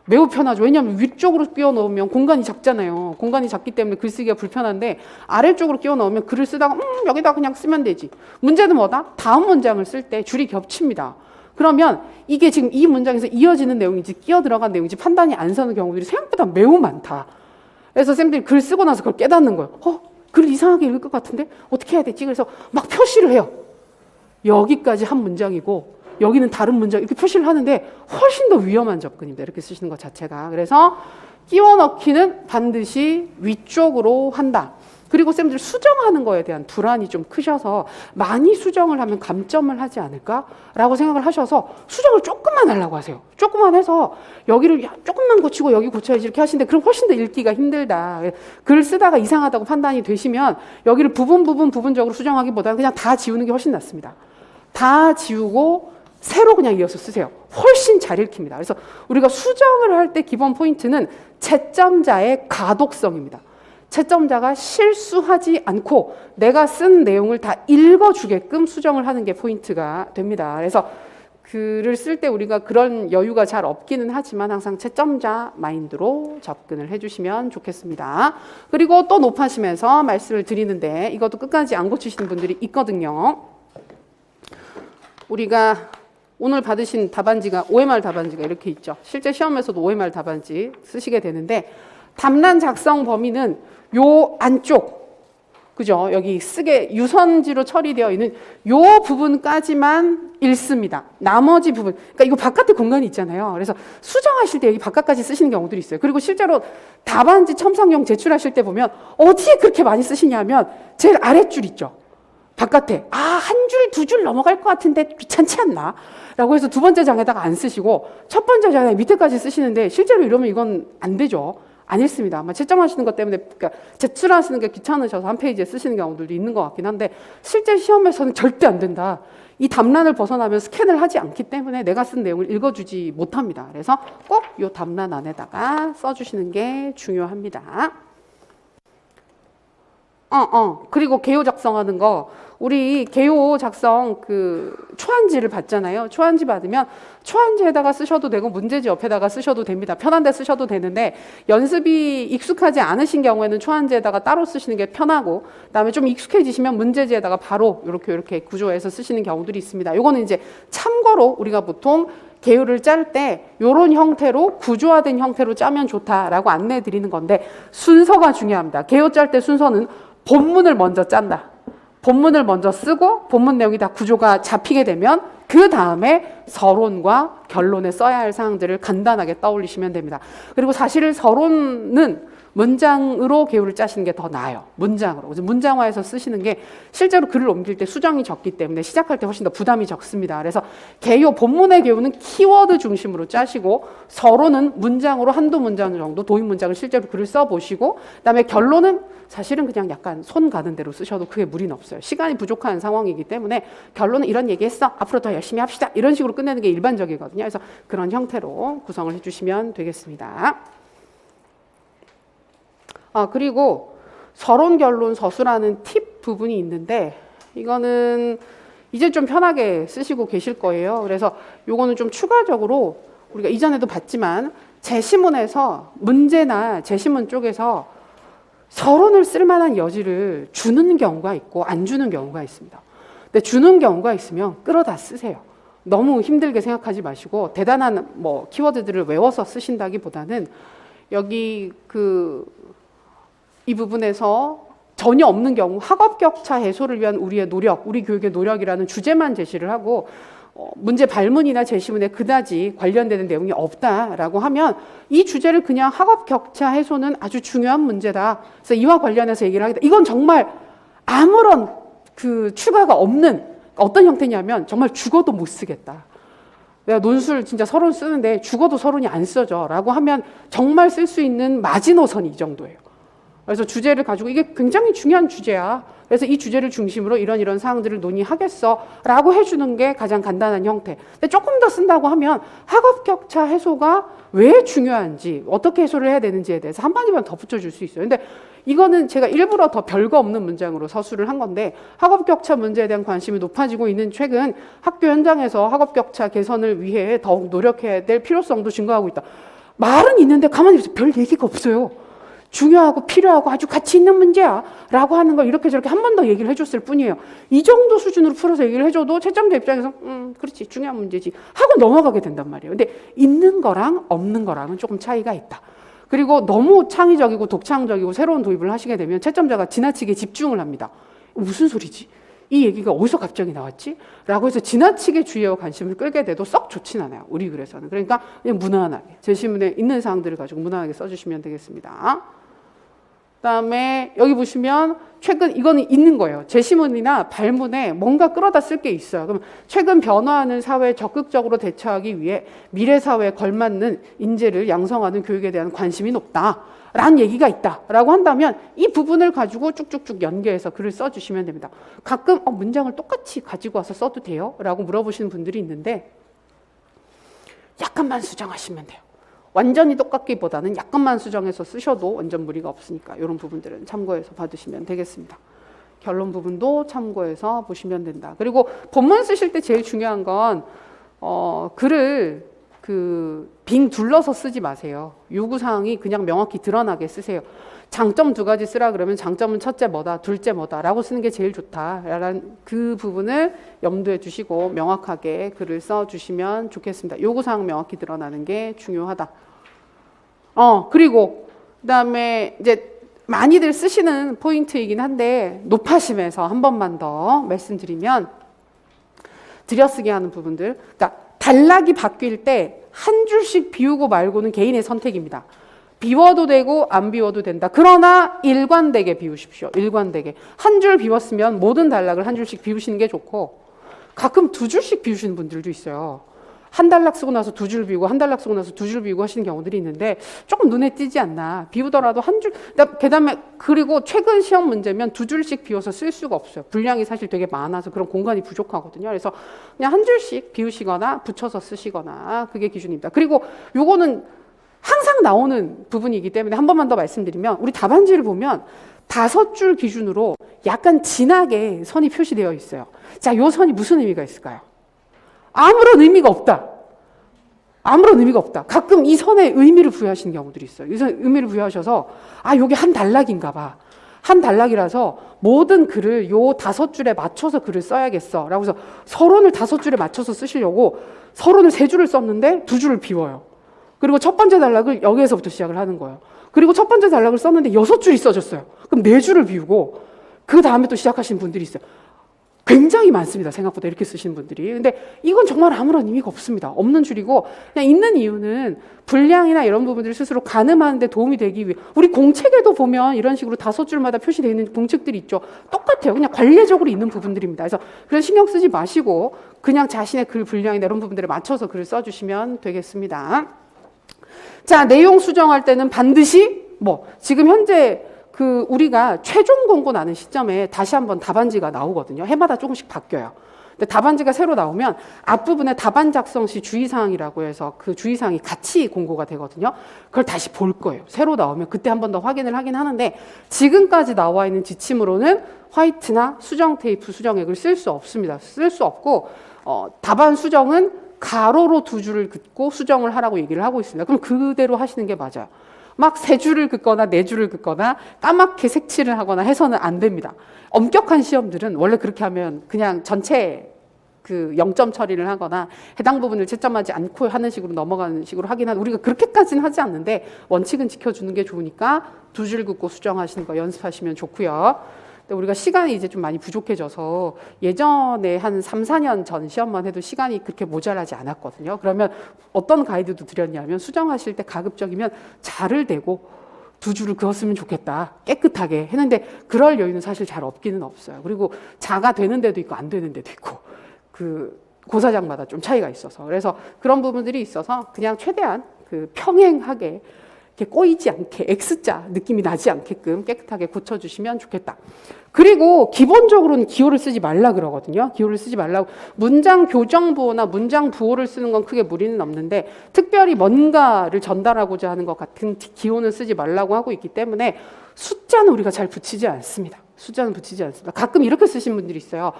매우 편하죠. 왜냐하면 위쪽으로 끼워 넣으면 공간이 작잖아요. 공간이 작기 때문에 글쓰기가 불편한데 아래쪽으로 끼워 넣으면 글을 쓰다가 여기다 그냥 쓰면 되지. 문제는 뭐다? 다음 문장을 쓸 때 줄이 겹칩니다. 그러면 이게 지금 이 문장에서 이어지는 내용인지 끼어 들어간 내용인지 판단이 안 서는 경우들이 생각보다 매우 많다. 그래서 쌤들이 글 쓰고 나서 그걸 깨닫는 거예요. 글 이상하게 읽을 것 같은데 어떻게 해야 되지? 그래서 막 표시를 해요. 여기까지 한 문장이고 여기는 다른 문장 이렇게 표시를 하는데 훨씬 더 위험한 접근입니다. 이렇게 쓰시는 것 자체가. 그래서 끼워 넣기는 반드시 위쪽으로 한다. 그리고 쌤들 수정하는 거에 대한 불안이 좀 크셔서 많이 수정을 하면 감점을 하지 않을까라고 생각을 하셔서 수정을 조금만 하려고 하세요. 조금만 해서 여기를 조금만 고치고 여기 고쳐야지 이렇게 하시는데 그럼 훨씬 더 읽기가 힘들다. 글 쓰다가 이상하다고 판단이 되시면 여기를 부분적으로 수정하기보다는 그냥 다 지우는 게 훨씬 낫습니다. 다 지우고 새로 그냥 이어서 쓰세요. 훨씬 잘 읽힙니다. 그래서 우리가 수정을 할 때 기본 포인트는 채점자의 가독성입니다. 채점자가 실수하지 않고 내가 쓴 내용을 다 읽어주게끔 수정을 하는 게 포인트가 됩니다. 그래서 글을 쓸 때 우리가 그런 여유가 잘 없기는 하지만 항상 채점자 마인드로 접근을 해주시면 좋겠습니다. 그리고 또 높아지면서 말씀을 드리는데 이것도 끝까지 안 고치시는 분들이 있거든요. 우리가 오늘 받으신 답안지가 OMR 답안지가 이렇게 있죠. 실제 시험에서도 OMR 답안지 쓰시게 되는데 답란 작성 범위는 요 안쪽, 그죠? 여기 쓰게 유선지로 처리되어 있는 요 부분까지만 읽습니다. 나머지 부분, 그러니까 이거 바깥에 공간이 있잖아요. 그래서 수정하실 때 여기 바깥까지 쓰시는 경우들이 있어요. 그리고 실제로 답안지 첨삭용 제출하실 때 보면 어디에 그렇게 많이 쓰시냐면 제일 아랫줄 있죠. 바깥에 한 줄, 두 줄 넘어갈 것 같은데 귀찮지 않나? 라고 해서 두 번째 장에다가 안 쓰시고 첫 번째 장에 밑에까지 쓰시는데 실제로 이러면 이건 안 되죠. 안 읽습니다. 아마 채점하시는 것 때문에 그러니까 제출하시는 게 귀찮으셔서 한 페이지에 쓰시는 경우들도 있는 것 같긴 한데 실제 시험에서는 절대 안 된다. 이 답란을 벗어나면 스캔을 하지 않기 때문에 내가 쓴 내용을 읽어주지 못합니다. 그래서 꼭 이 답란 안에다가 써주시는 게 중요합니다. 그리고 개요 작성하는 거, 우리 개요 작성 그 초안지를 받잖아요. 초안지 받으면 초안지에다가 쓰셔도 되고 문제지 옆에다가 쓰셔도 됩니다. 편한 데 쓰셔도 되는데 연습이 익숙하지 않으신 경우에는 초안지에다가 따로 쓰시는 게 편하고, 그다음에 좀 익숙해지시면 문제지에다가 바로 이렇게 구조해서 쓰시는 경우들이 있습니다. 요거는 이제 참고로 우리가 보통 개요를 짤 때 이런 형태로 구조화된 형태로 짜면 좋다라고 안내해 드리는 건데, 순서가 중요합니다. 개요 짤 때 순서는 본문을 먼저 짠다. 본문을 먼저 쓰고 본문 내용이 다 구조가 잡히게 되면 그 다음에 서론과 결론에 써야 할 사항들을 간단하게 떠올리시면 됩니다. 그리고 사실 서론은 문장으로 개요를 짜시는 게 더 나아요. 문장으로. 문장화해서 쓰시는 게 실제로 글을 옮길 때 수정이 적기 때문에 시작할 때 훨씬 더 부담이 적습니다. 그래서 개요, 본문의 개요는 키워드 중심으로 짜시고, 서론은 문장으로 한두 문장 정도 도입 문장을 실제로 글을 써보시고, 그다음에 결론은 사실은 그냥 약간 손 가는 대로 쓰셔도 크게 무리는 없어요. 시간이 부족한 상황이기 때문에 결론은 이런 얘기했어, 앞으로 더 열심히 합시다, 이런 식으로 끝내는 게 일반적이거든요. 그래서 그런 형태로 구성을 해주시면 되겠습니다. 그리고 서론, 결론, 서술하는 팁 부분이 있는데, 이거는 이제 좀 편하게 쓰시고 계실 거예요. 그래서 요거는 좀 추가적으로 우리가 이전에도 봤지만 제시문에서 문제나 제시문 쪽에서 서론을 쓸 만한 여지를 주는 경우가 있고 안 주는 경우가 있습니다. 근데 주는 경우가 있으면 끌어다 쓰세요. 너무 힘들게 생각하지 마시고 대단한 키워드들을 외워서 쓰신다기보다는 여기 이 부분에서 전혀 없는 경우, 학업 격차 해소를 위한 우리의 노력, 우리 교육의 노력이라는 주제만 제시를 하고 문제 발문이나 제시문에 그다지 관련되는 내용이 없다라고 하면 이 주제를 그냥 학업 격차 해소는 아주 중요한 문제다, 그래서 이와 관련해서 얘기를 하겠다. 이건 정말 아무런 추가가 없는 어떤 형태냐면 정말 죽어도 못 쓰겠다. 내가 논술 진짜 서론 쓰는데 죽어도 서론이 안 써져 라고 하면 정말 쓸 수 있는 마지노선이 이 정도예요. 그래서 주제를 가지고 이게 굉장히 중요한 주제야, 그래서 이 주제를 중심으로 이런 사항들을 논의하겠어 라고 해주는 게 가장 간단한 형태. 근데 조금 더 쓴다고 하면 학업 격차 해소가 왜 중요한지, 어떻게 해소를 해야 되는지에 대해서 한마디만 더 붙여줄 수 있어요. 근데 이거는 제가 일부러 더 별거 없는 문장으로 서술을 한 건데, 학업 격차 문제에 대한 관심이 높아지고 있는 최근 학교 현장에서 학업 격차 개선을 위해 더욱 노력해야 될 필요성도 증가하고 있다. 말은 있는데 가만히 보세요. 별 얘기가 없어요. 중요하고 필요하고 아주 가치 있는 문제야 라고 하는 걸 이렇게 저렇게 한 번 더 얘기를 해줬을 뿐이에요. 이 정도 수준으로 풀어서 얘기를 해줘도 채점자 입장에서 그렇지, 중요한 문제지 하고 넘어가게 된단 말이에요. 근데 있는 거랑 없는 거랑은 조금 차이가 있다. 그리고 너무 창의적이고 독창적이고 새로운 도입을 하시게 되면 채점자가 지나치게 집중을 합니다. 무슨 소리지? 이 얘기가 어디서 갑자기 나왔지? 라고 해서 지나치게 주의와 관심을 끌게 돼도 썩 좋진 않아요, 우리 글에서는. 그러니까 그냥 무난하게 제시문에 있는 사항들을 가지고 무난하게 써주시면 되겠습니다. 그다음에 여기 보시면 최근, 이거는 있는 거예요. 제시문이나 발문에 뭔가 끌어다 쓸 게 있어요. 그럼 최근 변화하는 사회에 적극적으로 대처하기 위해 미래 사회에 걸맞는 인재를 양성하는 교육에 대한 관심이 높다라는 얘기가 있다라고 한다면 이 부분을 가지고 쭉쭉쭉 연계해서 글을 써주시면 됩니다. 가끔 문장을 똑같이 가지고 와서 써도 돼요? 라고 물어보시는 분들이 있는데 약간만 수정하시면 돼요. 완전히 똑같기보다는 약간만 수정해서 쓰셔도 완전 무리가 없으니까 이런 부분들은 참고해서 받으시면 되겠습니다. 결론 부분도 참고해서 보시면 된다. 그리고 본문 쓰실 때 제일 중요한 건 글을 빙 둘러서 쓰지 마세요. 요구사항이 그냥 명확히 드러나게 쓰세요. 장점 2가지 쓰라 그러면 장점은 첫째 뭐다, 둘째 뭐다 라고 쓰는 게 제일 좋다라는 그 부분을 염두에 두시고 명확하게 글을 써주시면 좋겠습니다. 요구사항 명확히 드러나는 게 중요하다. 그리고 그다음에 이제 많이들 쓰시는 포인트이긴 한데 높아심에서 한 번만 더 말씀드리면, 들여쓰기 하는 부분들, 그러니까 단락이 바뀔 때 한 줄씩 비우고 말고는 개인의 선택입니다. 비워도 되고 안 비워도 된다. 그러나 일관되게 비우십시오. 일관되게. 한 줄 비웠으면 모든 단락을 한 줄씩 비우시는 게 좋고, 가끔 2줄씩 비우시는 분들도 있어요. 한 단락 쓰고 나서 두 줄 비우고 한 단락 쓰고 나서 두 줄 비우고 하시는 경우들이 있는데 조금 눈에 띄지 않나. 비우더라도 한 줄, 그다음에 그리고 최근 시험 문제면 두 줄씩 비워서 쓸 수가 없어요. 분량이 사실 되게 많아서 그런 공간이 부족하거든요. 그래서 그냥 한 줄씩 비우시거나 붙여서 쓰시거나 그게 기준입니다. 그리고 요거는 항상 나오는 부분이기 때문에 한 번만 더 말씀드리면 우리 답안지를 보면 5줄 기준으로 약간 진하게 선이 표시되어 있어요. 자, 요 선이 무슨 의미가 있을까요? 아무런 의미가 없다. 아무런 의미가 없다. 가끔 이 선에 의미를 부여하시는 경우들이 있어요. 이 선에 의미를 부여하셔서 아, 요게 한 단락인가 봐. 한 단락이라서 모든 글을 요 5줄에 맞춰서 글을 써야겠어. 라고 해서 서론을 5줄에 맞춰서 쓰시려고 서론을 3줄을 썼는데 2줄을 비워요. 그리고 첫 번째 단락을 여기에서부터 시작을 하는 거예요. 그리고 첫 번째 단락을 썼는데 6줄이 써졌어요. 그럼 4줄을 비우고 그 다음에 또 시작하시는 분들이 있어요. 굉장히 많습니다. 생각보다 이렇게 쓰시는 분들이. 근데 이건 정말 아무런 의미가 없습니다. 없는 줄이고 그냥 있는 이유는 분량이나 이런 부분들을 스스로 가늠하는 데 도움이 되기 위해 우리 공책에도 보면 이런 식으로 5줄마다 표시되어 있는 공책들이 있죠. 똑같아요. 그냥 관례적으로 있는 부분들입니다. 그래서 신경 쓰지 마시고 그냥 자신의 글 분량이나 이런 부분들에 맞춰서 글을 써주시면 되겠습니다. 자, 내용 수정할 때는 반드시 지금 현재 우리가 최종 공고 나는 시점에 다시 한번 답안지가 나오거든요. 해마다 조금씩 바뀌어요. 근데 답안지가 새로 나오면 앞부분에 답안 작성 시 주의사항이라고 해서 그 주의사항이 같이 공고가 되거든요. 그걸 다시 볼 거예요. 새로 나오면 그때 한 번 더 확인을 하긴 하는데 지금까지 나와 있는 지침으로는 화이트나 수정 테이프 수정액을 쓸 수 없습니다. 쓸 수 없고 답안 수정은 가로로 2줄을 긋고 수정을 하라고 얘기를 하고 있습니다. 그럼 그대로 하시는 게 맞아요. 막 3줄을 긋거나 4줄을 긋거나 까맣게 색칠을 하거나 해서는 안 됩니다. 엄격한 시험들은 원래 그렇게 하면 그냥 전체 0점 처리를 하거나 해당 부분을 채점하지 않고 하는 식으로 넘어가는 식으로 하긴 하는데 우리가 그렇게까지는 하지 않는데 원칙은 지켜주는 게 좋으니까 2줄 긋고 수정하시는 거 연습하시면 좋고요. 근데 우리가 시간이 이제 좀 많이 부족해져서 예전에 한 3, 4년 전 시험만 해도 시간이 그렇게 모자라지 않았거든요. 그러면 어떤 가이드도 드렸냐면 수정하실 때 가급적이면 자를 대고 2줄을 그었으면 좋겠다. 깨끗하게 했는데 그럴 여유는 사실 잘 없기는 없어요. 그리고 자가 되는 데도 있고 안 되는 데도 있고 고사장마다 좀 차이가 있어서 그래서 그런 부분들이 있어서 그냥 최대한 평행하게 이렇게 꼬이지 않게 X자 느낌이 나지 않게끔 깨끗하게 고쳐주시면 좋겠다. 그리고 기본적으로는 기호를 쓰지 말라 그러거든요. 기호를 쓰지 말라고. 문장 교정 부호나 문장 부호를 쓰는 건 크게 무리는 없는데 특별히 뭔가를 전달하고자 하는 것 같은 기호는 쓰지 말라고 하고 있기 때문에 숫자는 우리가 잘 붙이지 않습니다. 숫자는 붙이지 않습니다. 가끔 이렇게 쓰신 분들이 있어요.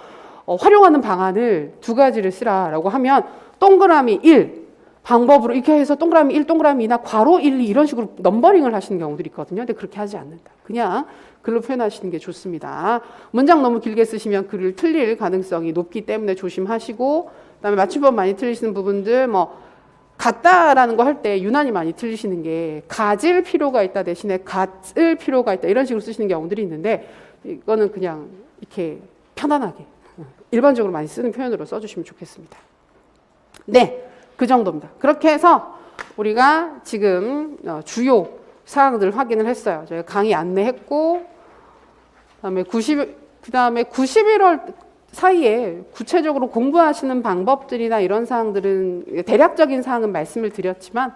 활용하는 방안을 2가지를 쓰라라고 하면 동그라미 1 방법으로 이렇게 해서 동그라미 1, 동그라미 2나 괄호 1, 2 이런 식으로 넘버링을 하시는 경우들이 있거든요. 근데 그렇게 하지 않는다. 그냥 글로 표현하시는 게 좋습니다. 문장 너무 길게 쓰시면 글을 틀릴 가능성이 높기 때문에 조심하시고 그다음에 맞춤법 많이 틀리시는 부분들 같다라는 거 할 때 유난히 많이 틀리시는 게 가질 필요가 있다 대신에 같을 필요가 있다 이런 식으로 쓰시는 경우들이 있는데 이거는 그냥 이렇게 편안하게 일반적으로 많이 쓰는 표현으로 써주시면 좋겠습니다. 네. 그 정도입니다. 그렇게 해서 우리가 지금 주요 사항들 확인을 했어요. 저희가 강의 안내했고, 그다음에 91월 사이에 구체적으로 공부하시는 방법들이나 이런 사항들은 대략적인 사항은 말씀을 드렸지만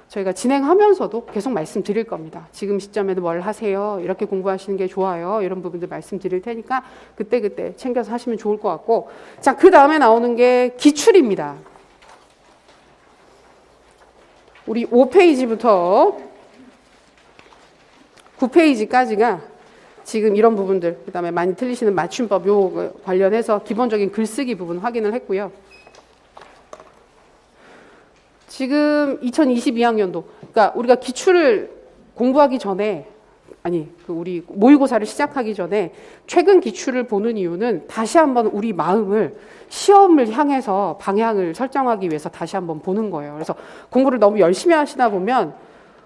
저희가 진행하면서도 계속 말씀드릴 겁니다. 지금 시점에도 뭘 하세요? 이렇게 공부하시는 게 좋아요. 이런 부분들 말씀드릴 테니까 그때그때 챙겨서 하시면 좋을 것 같고 자, 그 다음에 나오는 게 기출입니다. 우리 5페이지부터 9페이지까지가 지금 이런 부분들, 그 다음에 많이 틀리시는 맞춤법 요 관련해서 기본적인 글쓰기 부분 확인을 했고요. 지금 2022학년도, 그러니까 우리가 기출을 공부하기 전에, 우리 모의고사를 시작하기 전에 최근 기출을 보는 이유는 다시 한번 우리 마음을 시험을 향해서 방향을 설정하기 위해서 다시 한번 보는 거예요. 그래서 공부를 너무 열심히 하시다 보면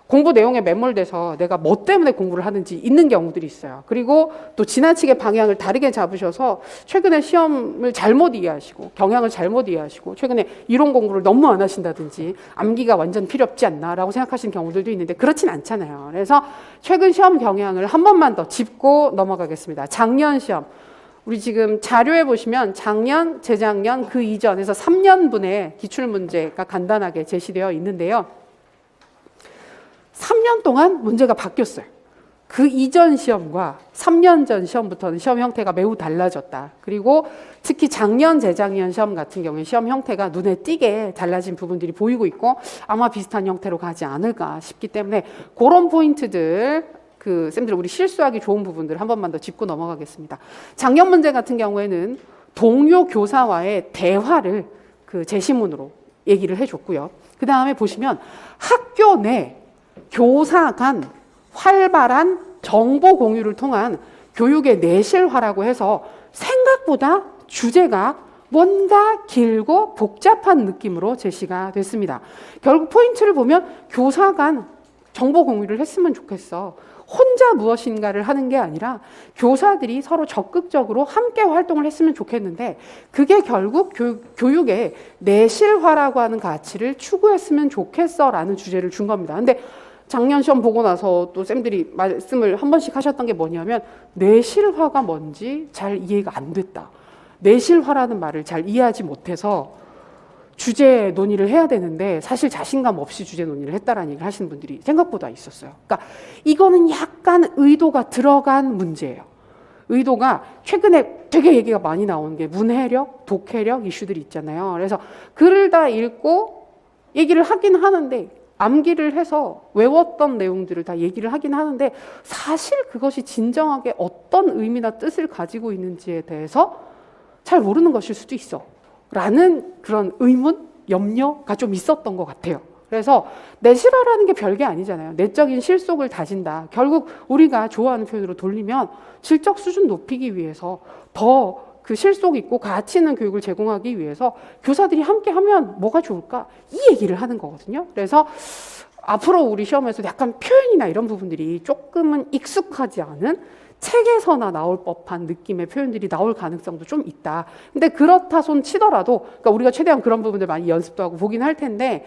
공부 내용에 매몰돼서 내가 뭐 때문에 공부를 하는지 있는 경우들이 있어요. 그리고 또 지나치게 방향을 다르게 잡으셔서 최근에 시험을 잘못 이해하시고 경향을 잘못 이해하시고 최근에 이론 공부를 너무 안 하신다든지 암기가 완전 필요 없지 않나라고 생각하시는 경우들도 있는데 그렇진 않잖아요. 그래서 최근 시험 경향을 한 번만 더 짚고 넘어가겠습니다. 작년 시험. 우리 지금 자료에 보시면 작년, 재작년, 그 이전에서 3년분의 기출문제가 간단하게 제시되어 있는데요. 3년 동안 문제가 바뀌었어요. 그 이전 시험과 3년 전 시험부터는 시험 형태가 매우 달라졌다. 그리고 특히 작년, 재작년 시험 같은 경우에 시험 형태가 눈에 띄게 달라진 부분들이 보이고 있고 아마 비슷한 형태로 가지 않을까 싶기 때문에 그런 포인트들, 쌤들 우리 실수하기 좋은 부분들 한 번만 더 짚고 넘어가겠습니다. 작년 문제 같은 경우에는 동료 교사와의 대화를 제시문으로 얘기를 해줬고요. 그 다음에 보시면 학교 내 교사 간 활발한 정보 공유를 통한 교육의 내실화라고 해서 생각보다 주제가 뭔가 길고 복잡한 느낌으로 제시가 됐습니다. 결국 포인트를 보면 교사 간 정보 공유를 했으면 좋겠어. 혼자 무엇인가를 하는 게 아니라 교사들이 서로 적극적으로 함께 활동을 했으면 좋겠는데 그게 결국 교육의 내실화라고 하는 가치를 추구했으면 좋겠어라는 주제를 준 겁니다. 근데 작년 시험 보고 나서 또 쌤들이 말씀을 한 번씩 하셨던 게 뭐냐면 내실화가 뭔지 잘 이해가 안 됐다. 내실화라는 말을 잘 이해하지 못해서 주제 논의를 해야 되는데 사실 자신감 없이 주제 논의를 했다라는 얘기를 하시는 분들이 생각보다 있었어요. 그러니까 이거는 약간 의도가 들어간 문제예요. 의도가 최근에 되게 얘기가 많이 나오는 게 문해력, 독해력 이슈들이 있잖아요. 그래서 글을 다 읽고 얘기를 하긴 하는데 암기를 해서 외웠던 내용들을 다 얘기를 하긴 하는데 사실 그것이 진정하게 어떤 의미나 뜻을 가지고 있는지에 대해서 잘 모르는 것일 수도 있어 라는 그런 의문, 염려가 좀 있었던 것 같아요. 그래서 내실화라는 게 별게 아니잖아요. 내적인 실속을 다진다. 결국 우리가 좋아하는 표현으로 돌리면 질적 수준 높이기 위해서 더 그 실속 있고 가치 있는 교육을 제공하기 위해서 교사들이 함께 하면 뭐가 좋을까? 이 얘기를 하는 거거든요. 그래서 앞으로 우리 시험에서 약간 표현이나 이런 부분들이 조금은 익숙하지 않은 책에서나 나올 법한 느낌의 표현들이 나올 가능성도 좀 있다. 근데 그렇다 손 치더라도, 그러니까 우리가 최대한 그런 부분들 많이 연습도 하고 보긴 할 텐데,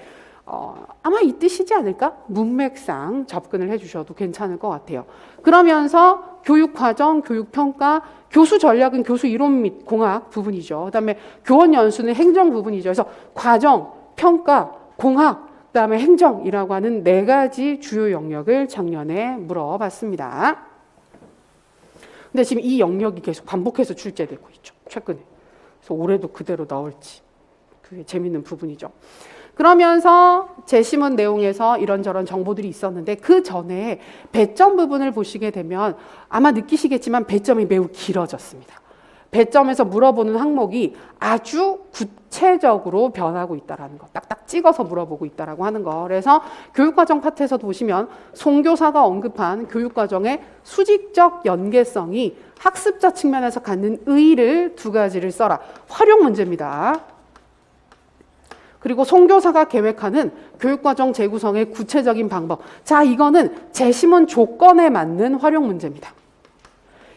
아마 이 뜻이지 않을까? 문맥상 접근을 해주셔도 괜찮을 것 같아요. 그러면서 교육과정, 교육평가, 교수 전략은 교수 이론 및 공학 부분이죠. 그다음에 교원 연수는 행정 부분이죠. 그래서 과정, 평가, 공학, 그다음에 행정이라고 하는 4가지 주요 영역을 작년에 물어봤습니다. 근데 지금 이 영역이 계속 반복해서 출제되고 있죠. 최근에. 그래서 올해도 그대로 나올지. 그게 재밌는 부분이죠. 그러면서 제시문 내용에서 이런저런 정보들이 있었는데 그 전에 배점 부분을 보시게 되면 아마 느끼시겠지만 배점이 매우 길어졌습니다. 배점에서 물어보는 항목이 아주 구체적으로 변하고 있다는 거, 딱딱 찍어서 물어보고 있다라고 하는 거. 그래서 교육과정 파트에서도 보시면 송교사가 언급한 교육과정의 수직적 연계성이 학습자 측면에서 갖는 의의를 2가지를 써라. 활용 문제입니다. 그리고 송교사가 계획하는 교육과정 재구성의 구체적인 방법. 자, 이거는 제시문 조건에 맞는 활용 문제입니다.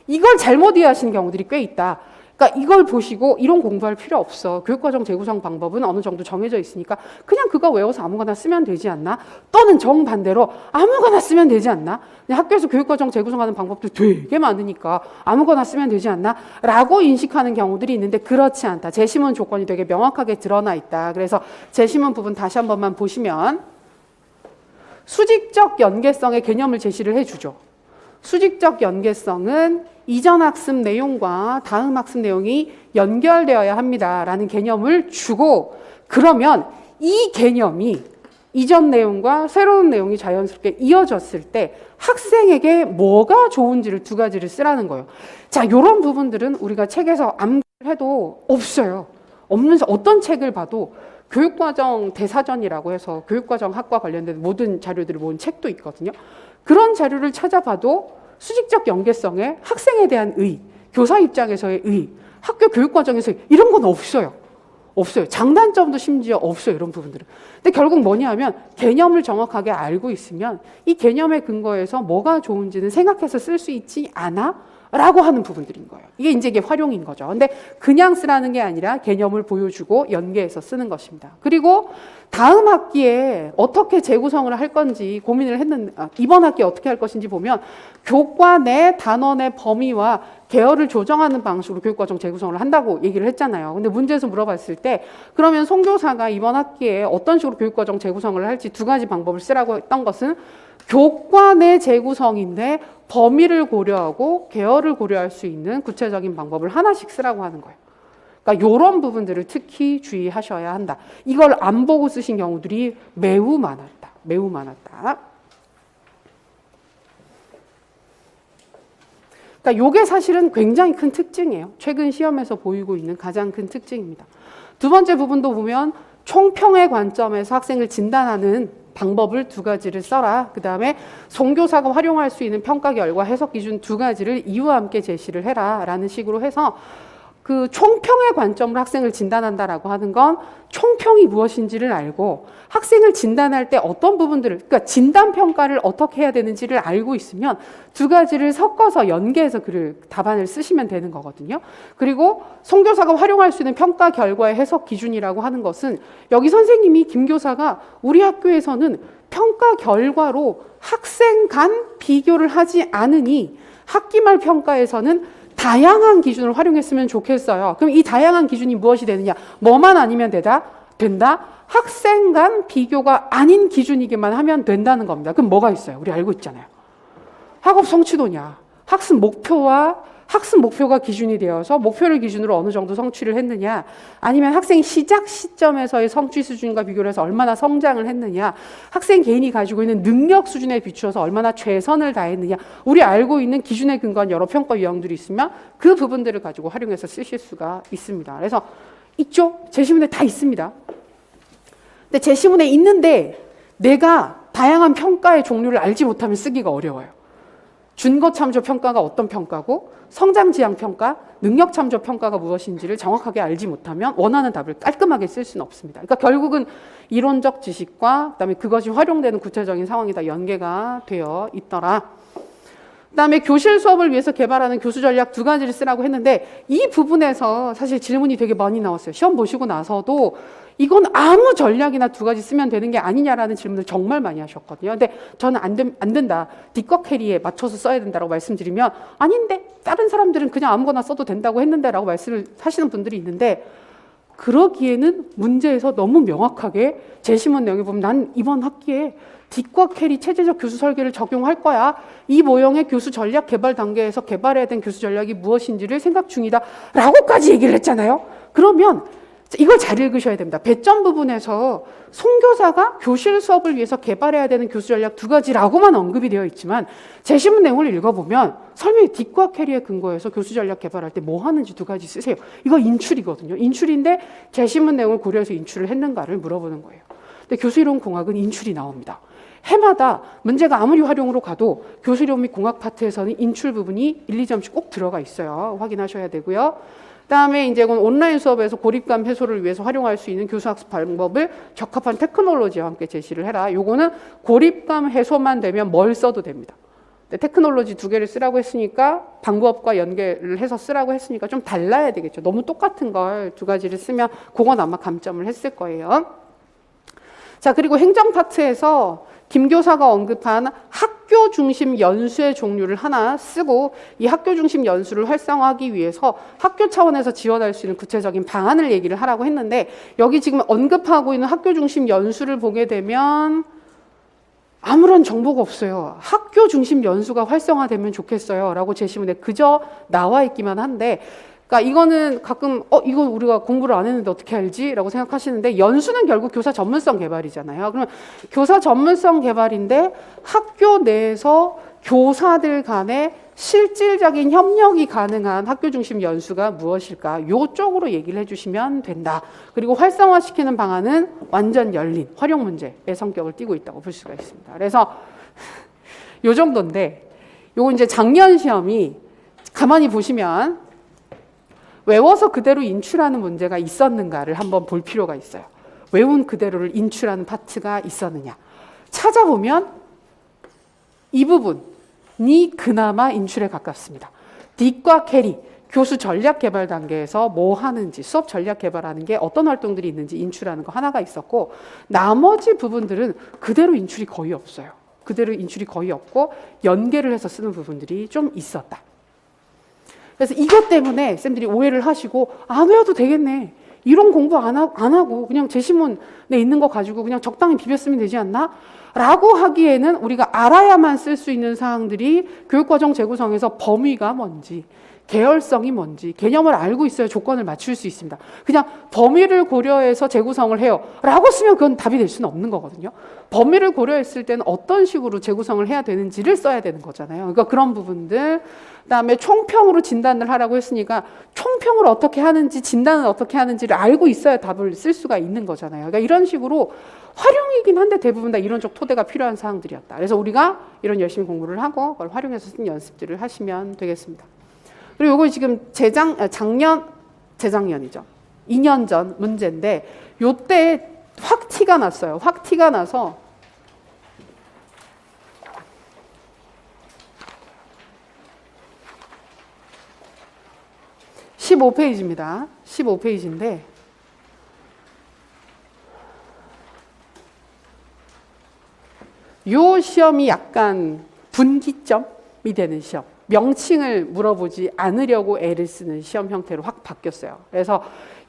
이걸 잘못 이해하시는 경우들이 꽤 있다. 그러니까 이걸 보시고 이런 공부할 필요 없어. 교육과정 재구성 방법은 어느 정도 정해져 있으니까 그냥 그거 외워서 아무거나 쓰면 되지 않나? 또는 정반대로 아무거나 쓰면 되지 않나? 학교에서 교육과정 재구성하는 방법도 되게 많으니까 아무거나 쓰면 되지 않나? 라고 인식하는 경우들이 있는데 그렇지 않다. 제시문 조건이 되게 명확하게 드러나 있다. 그래서 제시문 부분 다시 한 번만 보시면 수직적 연계성의 개념을 제시를 해주죠. 수직적 연계성은 이전 학습 내용과 다음 학습 내용이 연결되어야 합니다라는 개념을 주고 그러면 이 개념이 이전 내용과 새로운 내용이 자연스럽게 이어졌을 때 학생에게 뭐가 좋은지를 2가지를 쓰라는 거예요. 자, 이런 부분들은 우리가 책에서 암기해도 없어요. 없는 어떤 책을 봐도 교육과정 대사전이라고 해서 교육과정 학과 관련된 모든 자료들을 모은 책도 있거든요. 그런 자료를 찾아봐도 수직적 연계성에 학생에 대한 의의, 교사 입장에서의 의의, 학교 교육과정에서의 이런 건 없어요. 없어요. 장단점도 심지어 없어요. 이런 부분들은. 근데 결국 뭐냐 하면 개념을 정확하게 알고 있으면 이 개념에 근거해서 뭐가 좋은지는 생각해서 쓸 수 있지 않아? 라고 하는 부분들인 거예요. 이게 활용인 거죠. 근데 그냥 쓰라는 게 아니라 개념을 보여주고 연계해서 쓰는 것입니다. 그리고 다음 학기에 어떻게 재구성을 할 건지 고민을 했는데 이번 학기에 어떻게 할 것인지 보면 교과 내 단원의 범위와 계열을 조정하는 방식으로 교육과정 재구성을 한다고 얘기를 했잖아요. 근데 문제에서 물어봤을 때 그러면 송교사가 이번 학기에 어떤 식으로 교육과정 재구성을 할지 두 가지 방법을 쓰라고 했던 것은 교과내 재구성인데 범위를 고려하고 계열을 고려할 수 있는 구체적인 방법을 하나씩 쓰라고 하는 거예요. 그러니까 이런 부분들을 특히 주의하셔야 한다. 이걸 안 보고 쓰신 경우들이 매우 많았다. 매우 많았다. 그러니까 이게 사실은 굉장히 큰 특징이에요. 최근 시험에서 보이고 있는 가장 큰 특징입니다. 두 번째 부분도 보면 총평의 관점에서 학생을 진단하는 방법을 두 가지를 써라. 그 다음에 송교사가 활용할 수 있는 평가 결과 해석 기준 두 가지를 이유와 함께 제시를 해라 라는 식으로 해서 그 총평의 관점으로 학생을 진단한다라고 하는 건 총평이 무엇인지를 알고 학생을 진단할 때 어떤 부분들을, 그러니까 진단평가를 어떻게 해야 되는지를 알고 있으면 두 가지를 섞어서 연계해서 답안을 쓰시면 되는 거거든요. 그리고 송교사가 활용할 수 있는 평가 결과의 해석 기준이라고 하는 것은 여기 선생님이 김 교사가 우리 학교에서는 평가 결과로 학생 간 비교를 하지 않으니 학기말 평가에서는 다양한 기준을 활용했으면 좋겠어요. 그럼 이 다양한 기준이 무엇이 되느냐? 뭐만 아니면 된다? 학생 간 비교가 아닌 기준이기만 하면 된다는 겁니다. 그럼 뭐가 있어요? 우리 알고 있잖아요. 학업 성취도냐? 학습 목표가 기준이 되어서 목표를 기준으로 어느 정도 성취를 했느냐, 아니면 학생 시작 시점에서의 성취 수준과 비교를 해서 얼마나 성장을 했느냐, 학생 개인이 가지고 있는 능력 수준에 비추어서 얼마나 최선을 다했느냐, 우리 알고 있는 기준에 근거한 여러 평가 유형들이 있으면 그 부분들을 가지고 활용해서 쓰실 수가 있습니다. 그래서 있죠? 제시문에 다 있습니다. 근데 제시문에 있는데 내가 다양한 평가의 종류를 알지 못하면 쓰기가 어려워요. 준거참조 평가가 어떤 평가고 성장지향 평가, 능력참조 평가가 무엇인지를 정확하게 알지 못하면 원하는 답을 깔끔하게 쓸 수는 없습니다. 그러니까 결국은 이론적 지식과 그다음에 그것이 활용되는 구체적인 상황이 다 연계가 되어 있더라. 그다음에 교실 수업을 위해서 개발하는 교수 전략 두 가지를 쓰라고 했는데 이 부분에서 사실 질문이 되게 많이 나왔어요. 시험 보시고 나서도 이건 아무 전략이나 두 가지 쓰면 되는 게 아니냐라는 질문을 정말 많이 하셨거든요. 근데 저는 안 된다. 뒷과 캐리에 맞춰서 써야 된다고 말씀드리면 아닌데 다른 사람들은 그냥 아무거나 써도 된다고 했는데 라고 말씀을 하시는 분들이 있는데 그러기에는 문제에서 너무 명확하게 제시문 내용에 보면 난 이번 학기에 뒷과 캐리 체제적 교수 설계를 적용할 거야. 이 모형의 교수 전략 개발 단계에서 개발해야 된 교수 전략이 무엇인지를 생각 중이다. 라고까지 얘기를 했잖아요. 그러면 이걸 잘 읽으셔야 됩니다. 배점 부분에서 송교사가 교실 수업을 위해서 개발해야 되는 교수 전략 두 가지라고만 언급이 되어 있지만 제시문 내용을 읽어보면 설명이 뒷과 캐리에 근거해서 교수 전략 개발할 때 뭐 하는지 두 가지 쓰세요. 이거 인출이거든요. 인출인데 제시문 내용을 고려해서 인출을 했는가를 물어보는 거예요. 근데 교수이론 공학은 인출이 나옵니다. 해마다 문제가 아무리 활용으로 가도 교수이론 및 공학 파트에서는 인출 부분이 1, 2점씩 꼭 들어가 있어요. 확인하셔야 되고요. 그다음에 이제 온라인 수업에서 고립감 해소를 위해서 활용할 수 있는 교수학습 방법을 적합한 테크놀로지와 함께 제시를 해라. 요거는 고립감 해소만 되면 뭘 써도 됩니다. 테크놀로지 두 개를 쓰라고 했으니까 방법과 연계를 해서 쓰라고 했으니까 좀 달라야 되겠죠. 너무 똑같은 걸 두 가지를 쓰면 그건 아마 감점을 했을 거예요. 자, 그리고 행정 파트에서 김 교사가 언급한 학교 중심 연수의 종류를 하나 쓰고 이 학교 중심 연수를 활성화하기 위해서 학교 차원에서 지원할 수 있는 구체적인 방안을 얘기를 하라고 했는데 여기 지금 언급하고 있는 학교 중심 연수를 보게 되면 아무런 정보가 없어요. 학교 중심 연수가 활성화되면 좋겠어요 라고 제시문에 그저 나와 있기만 한데 그러니까 이거는 가끔 이거 우리가 공부를 안 했는데 어떻게 알지? 라고 생각하시는데 연수는 결국 교사 전문성 개발이잖아요. 그러면 교사 전문성 개발인데 학교 내에서 교사들 간에 실질적인 협력이 가능한 학교 중심 연수가 무엇일까? 이쪽으로 얘기를 해주시면 된다. 그리고 활성화시키는 방안은 완전 열린 활용 문제의 성격을 띠고 있다고 볼 수가 있습니다. 그래서 요 정도인데 요거 이제 작년 시험이 가만히 보시면 외워서 그대로 인출하는 문제가 있었는가를 한번 볼 필요가 있어요. 외운 그대로를 인출하는 파트가 있었느냐. 찾아보면 이 부분이 그나마 인출에 가깝습니다. 뒷과 캐리, 교수 전략 개발 단계에서 뭐 하는지, 수업 전략 개발하는 게 어떤 활동들이 있는지 인출하는 거 하나가 있었고 나머지 부분들은 그대로 인출이 거의 없어요. 그대로 인출이 거의 없고 연계를 해서 쓰는 부분들이 좀 있었다. 그래서 이것 때문에 쌤들이 오해를 하시고 안 외워도 되겠네. 이론 공부 안 하고 그냥 제시문에 있는 거 가지고 그냥 적당히 비벼쓰면 되지 않나? 라고 하기에는 우리가 알아야만 쓸 수 있는 사항들이 교육과정 재구성에서 범위가 뭔지, 계열성이 뭔지, 개념을 알고 있어야 조건을 맞출 수 있습니다. 그냥 범위를 고려해서 재구성을 해요 라고 쓰면 그건 답이 될 수는 없는 거거든요. 범위를 고려했을 때는 어떤 식으로 재구성을 해야 되는지를 써야 되는 거잖아요. 그러니까 그런 부분들, 그다음에 총평으로 진단을 하라고 했으니까 총평을 어떻게 하는지, 진단을 어떻게 하는지를 알고 있어야 답을 쓸 수가 있는 거잖아요. 그러니까 이런 식으로 활용이긴 한데 대부분 다 이론적 토대가 필요한 사항들이었다. 그래서 우리가 이런 열심히 공부를 하고 그걸 활용해서 쓴 연습들을 하시면 되겠습니다. 그리고 이거 지금 재작년이죠. 2년 전 문제인데 요때 확 티가 났어요. 확 티가 나서 (15페이지입니다) 15페이지인데 요 시험이 약간 분기점이 되는 시험, 명칭을 물어보지 않으려고 애를 쓰는 시험 형태로 확 바뀌었어요. 그래서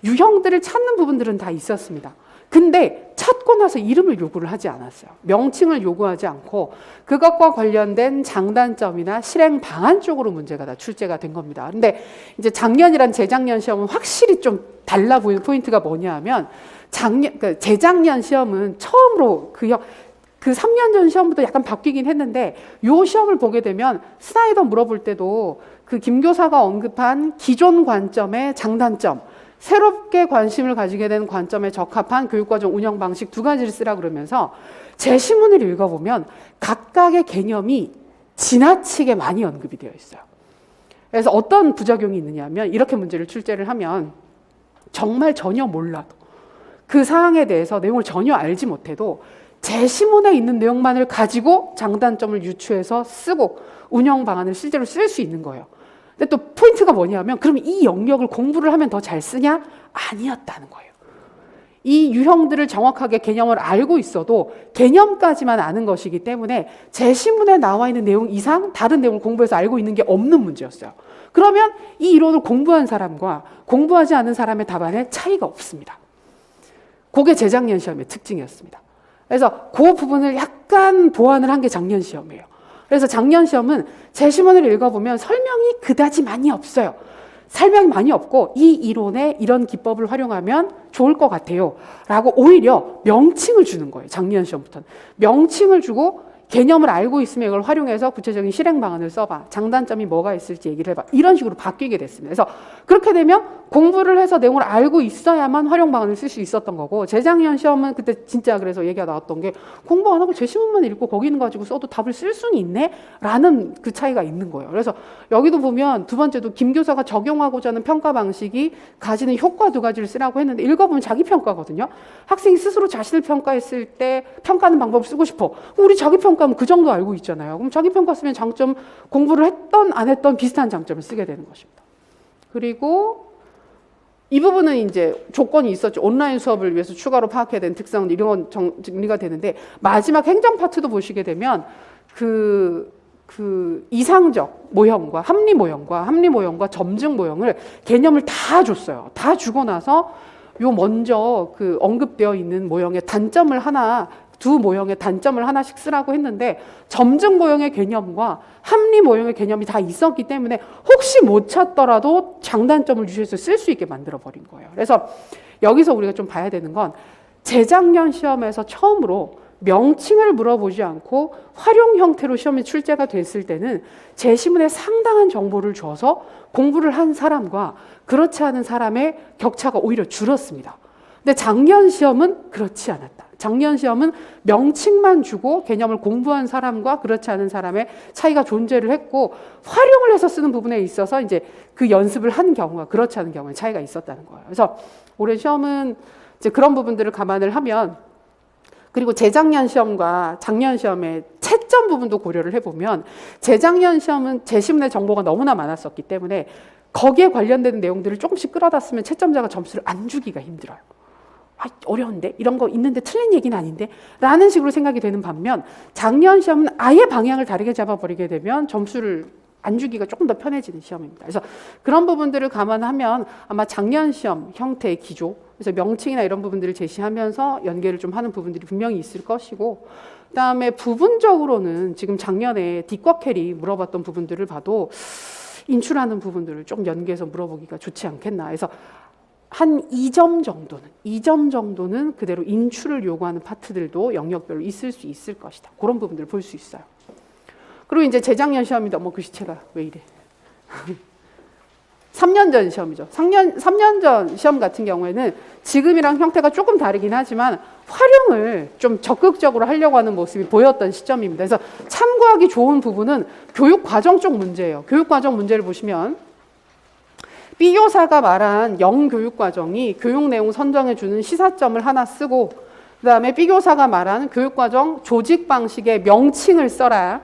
유형들을 찾는 부분들은 다 있었습니다. 근데 찾고 나서 이름을 요구를 하지 않았어요. 명칭을 요구하지 않고 그것과 관련된 장단점이나 실행 방안 쪽으로 문제가 다 출제가 된 겁니다. 근데 이제 작년이란 재작년 시험은 확실히 좀 달라 보이는 포인트가 뭐냐 하면 재작년 시험은 처음으로 그 3년 전 시험부터 약간 바뀌긴 했는데 요 시험을 보게 되면 스나이더 물어볼 때도 그 김 교사가 언급한 기존 관점의 장단점, 새롭게 관심을 가지게 된 관점에 적합한 교육과정 운영 방식 두 가지를 쓰라 그러면서 제시문을 읽어보면 각각의 개념이 지나치게 많이 언급이 되어 있어요. 그래서 어떤 부작용이 있느냐 하면 이렇게 문제를 출제를 하면 정말 전혀 몰라도 그 사항에 대해서 내용을 전혀 알지 못해도 제시문에 있는 내용만을 가지고 장단점을 유추해서 쓰고 운영 방안을 실제로 쓸 수 있는 거예요. 근데 또 포인트가 뭐냐면 그럼 이 영역을 공부를 하면 더 잘 쓰냐? 아니었다는 거예요. 이 유형들을 정확하게 개념을 알고 있어도 개념까지만 아는 것이기 때문에 제시문에 나와 있는 내용 이상 다른 내용을 공부해서 알고 있는 게 없는 문제였어요. 그러면 이 이론을 공부한 사람과 공부하지 않은 사람의 답안에 차이가 없습니다. 그게 재작년 시험의 특징이었습니다. 그래서 그 부분을 약간 보완을 한 게 작년 시험이에요. 그래서 작년 시험은 제시문을 읽어보면 설명이 그다지 많이 없어요. 설명이 많이 없고 이 이론에 이런 기법을 활용하면 좋을 것 같아요 라고 오히려 명칭을 주는 거예요. 작년 시험부터는 명칭을 주고 개념을 알고 있으면 이걸 활용해서 구체적인 실행 방안을 써봐, 장단점이 뭐가 있을지 얘기를 해봐, 이런 식으로 바뀌게 됐습니다. 그래서 그렇게 되면 공부를 해서 내용을 알고 있어야만 활용 방안을 쓸 수 있었던 거고, 재작년 시험은 그때 진짜 그래서 얘기가 나왔던 게 공부 안 하고 제시문만 읽고 거기 있는 거 가지고 써도 답을 쓸 수는 있네? 라는 그 차이가 있는 거예요. 그래서 여기도 보면 두 번째도 김 교사가 적용하고자 하는 평가 방식이 가지는 효과 두 가지를 쓰라고 했는데 읽어보면 자기평가거든요. 학생이 스스로 자신을 평가했을 때 평가하는 방법을 쓰고 싶어. 우리 자기평가하면 그 정도 알고 있잖아요. 그럼 자기평가 쓰면 장점, 공부를 했던 안 했던 비슷한 장점을 쓰게 되는 것입니다. 그리고 이 부분은 이제 조건이 있었죠. 온라인 수업을 위해서 추가로 파악해야 되는 특성, 이런 건 정리가 되는데, 마지막 행정 파트도 보시게 되면 그 이상적 모형과 합리 모형과 점증 모형을 개념을 다 줬어요. 다 주고 나서 요 먼저 그 언급되어 있는 모형의 단점을 두 모형의 단점을 하나씩 쓰라고 했는데, 점증 모형의 개념과 합리 모형의 개념이 다 있었기 때문에 혹시 못 찾더라도 장단점을 유지해서 쓸 수 있게 만들어버린 거예요. 그래서 여기서 우리가 좀 봐야 되는 건, 재작년 시험에서 처음으로 명칭을 물어보지 않고 활용 형태로 시험에 출제가 됐을 때는 제시문에 상당한 정보를 줘서 공부를 한 사람과 그렇지 않은 사람의 격차가 오히려 줄었습니다. 근데 작년 시험은 그렇지 않았다. 작년 시험은 명칭만 주고 개념을 공부한 사람과 그렇지 않은 사람의 차이가 존재를 했고, 활용을 해서 쓰는 부분에 있어서 이제 그 연습을 한 경우와 그렇지 않은 경우에 차이가 있었다는 거예요. 그래서 올해 시험은 이제 그런 부분들을 감안을 하면, 그리고 재작년 시험과 작년 시험의 채점 부분도 고려를 해보면, 재작년 시험은 제시문의 정보가 너무나 많았었기 때문에 거기에 관련된 내용들을 조금씩 끌어다 쓰면 채점자가 점수를 안 주기가 힘들어요. 어려운데? 이런 거 있는데 틀린 얘기는 아닌데? 라는 식으로 생각이 되는 반면, 작년 시험은 아예 방향을 다르게 잡아버리게 되면 점수를 안 주기가 조금 더 편해지는 시험입니다. 그래서 그런 부분들을 감안하면 아마 작년 시험 형태의 기조, 그래서 명칭이나 이런 부분들을 제시하면서 연계를 좀 하는 부분들이 분명히 있을 것이고, 그다음에 부분적으로는 지금 작년에 뒷과 캐리 물어봤던 부분들을 봐도 인출하는 부분들을 좀 연계해서 물어보기가 좋지 않겠나. 그래서 한 2점 정도는 그대로 인출을 요구하는 파트들도 영역별로 있을 수 있을 것이다. 그런 부분들을 볼 수 있어요. 그리고 이제 재작년 시험이다. 뭐 글씨체가 왜 이래. 3년 전 시험이죠. 3년 전 시험 같은 경우에는 지금이랑 형태가 조금 다르긴 하지만 활용을 좀 적극적으로 하려고 하는 모습이 보였던 시점입니다. 그래서 참고하기 좋은 부분은 교육과정 쪽 문제예요. 교육과정 문제를 보시면 B교사가 말한 영교육과정이 교육 내용 선정해주는 시사점을 하나 쓰고, 그 다음에 B교사가 말한 교육과정 조직 방식의 명칭을 써라.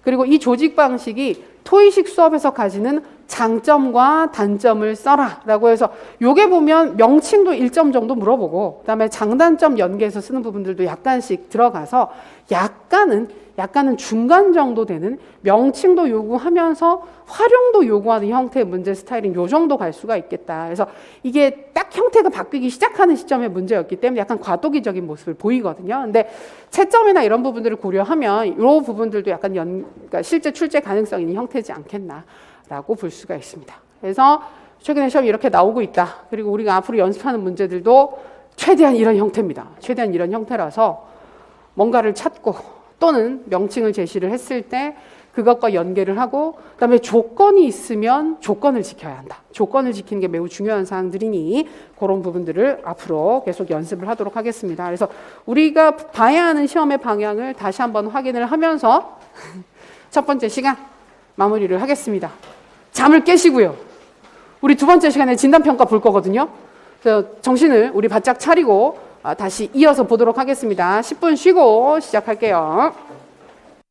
그리고 이 조직 방식이 토의식 수업에서 가지는 장점과 단점을 써라 라고 해서 요게 보면 명칭도 1점 정도 물어보고 그다음에 장단점 연계해서 쓰는 부분들도 약간씩 들어가서 약간은 중간 정도 되는 명칭도 요구하면서 활용도 요구하는 형태의 문제 스타일인 요 정도 갈 수가 있겠다. 그래서 이게 딱 형태가 바뀌기 시작하는 시점의 문제였기 때문에 약간 과도기적인 모습을 보이거든요. 근데 채점이나 이런 부분들을 고려하면 이 부분들도 약간 그러니까 실제 출제 가능성 있는 형태지 않겠나라고 볼 수가 있습니다. 그래서 최근에 시험이 이렇게 나오고 있다. 그리고 우리가 앞으로 연습하는 문제들도 최대한 이런 형태입니다. 최대한 이런 형태라서 뭔가를 찾고 또는 명칭을 제시를 했을 때 그것과 연계를 하고 그다음에 조건이 있으면 조건을 지켜야 한다. 조건을 지키는 게 매우 중요한 사항들이니 그런 부분들을 앞으로 계속 연습을 하도록 하겠습니다. 그래서 우리가 봐야 하는 시험의 방향을 다시 한번 확인을 하면서 첫 번째 시간 마무리를 하겠습니다. 잠을 깨시고요. 우리 두 번째 시간에 진단평가 볼 거거든요. 그래서 정신을 우리 바짝 차리고 다시 이어서 보도록 하겠습니다. 10분 쉬고 시작할게요.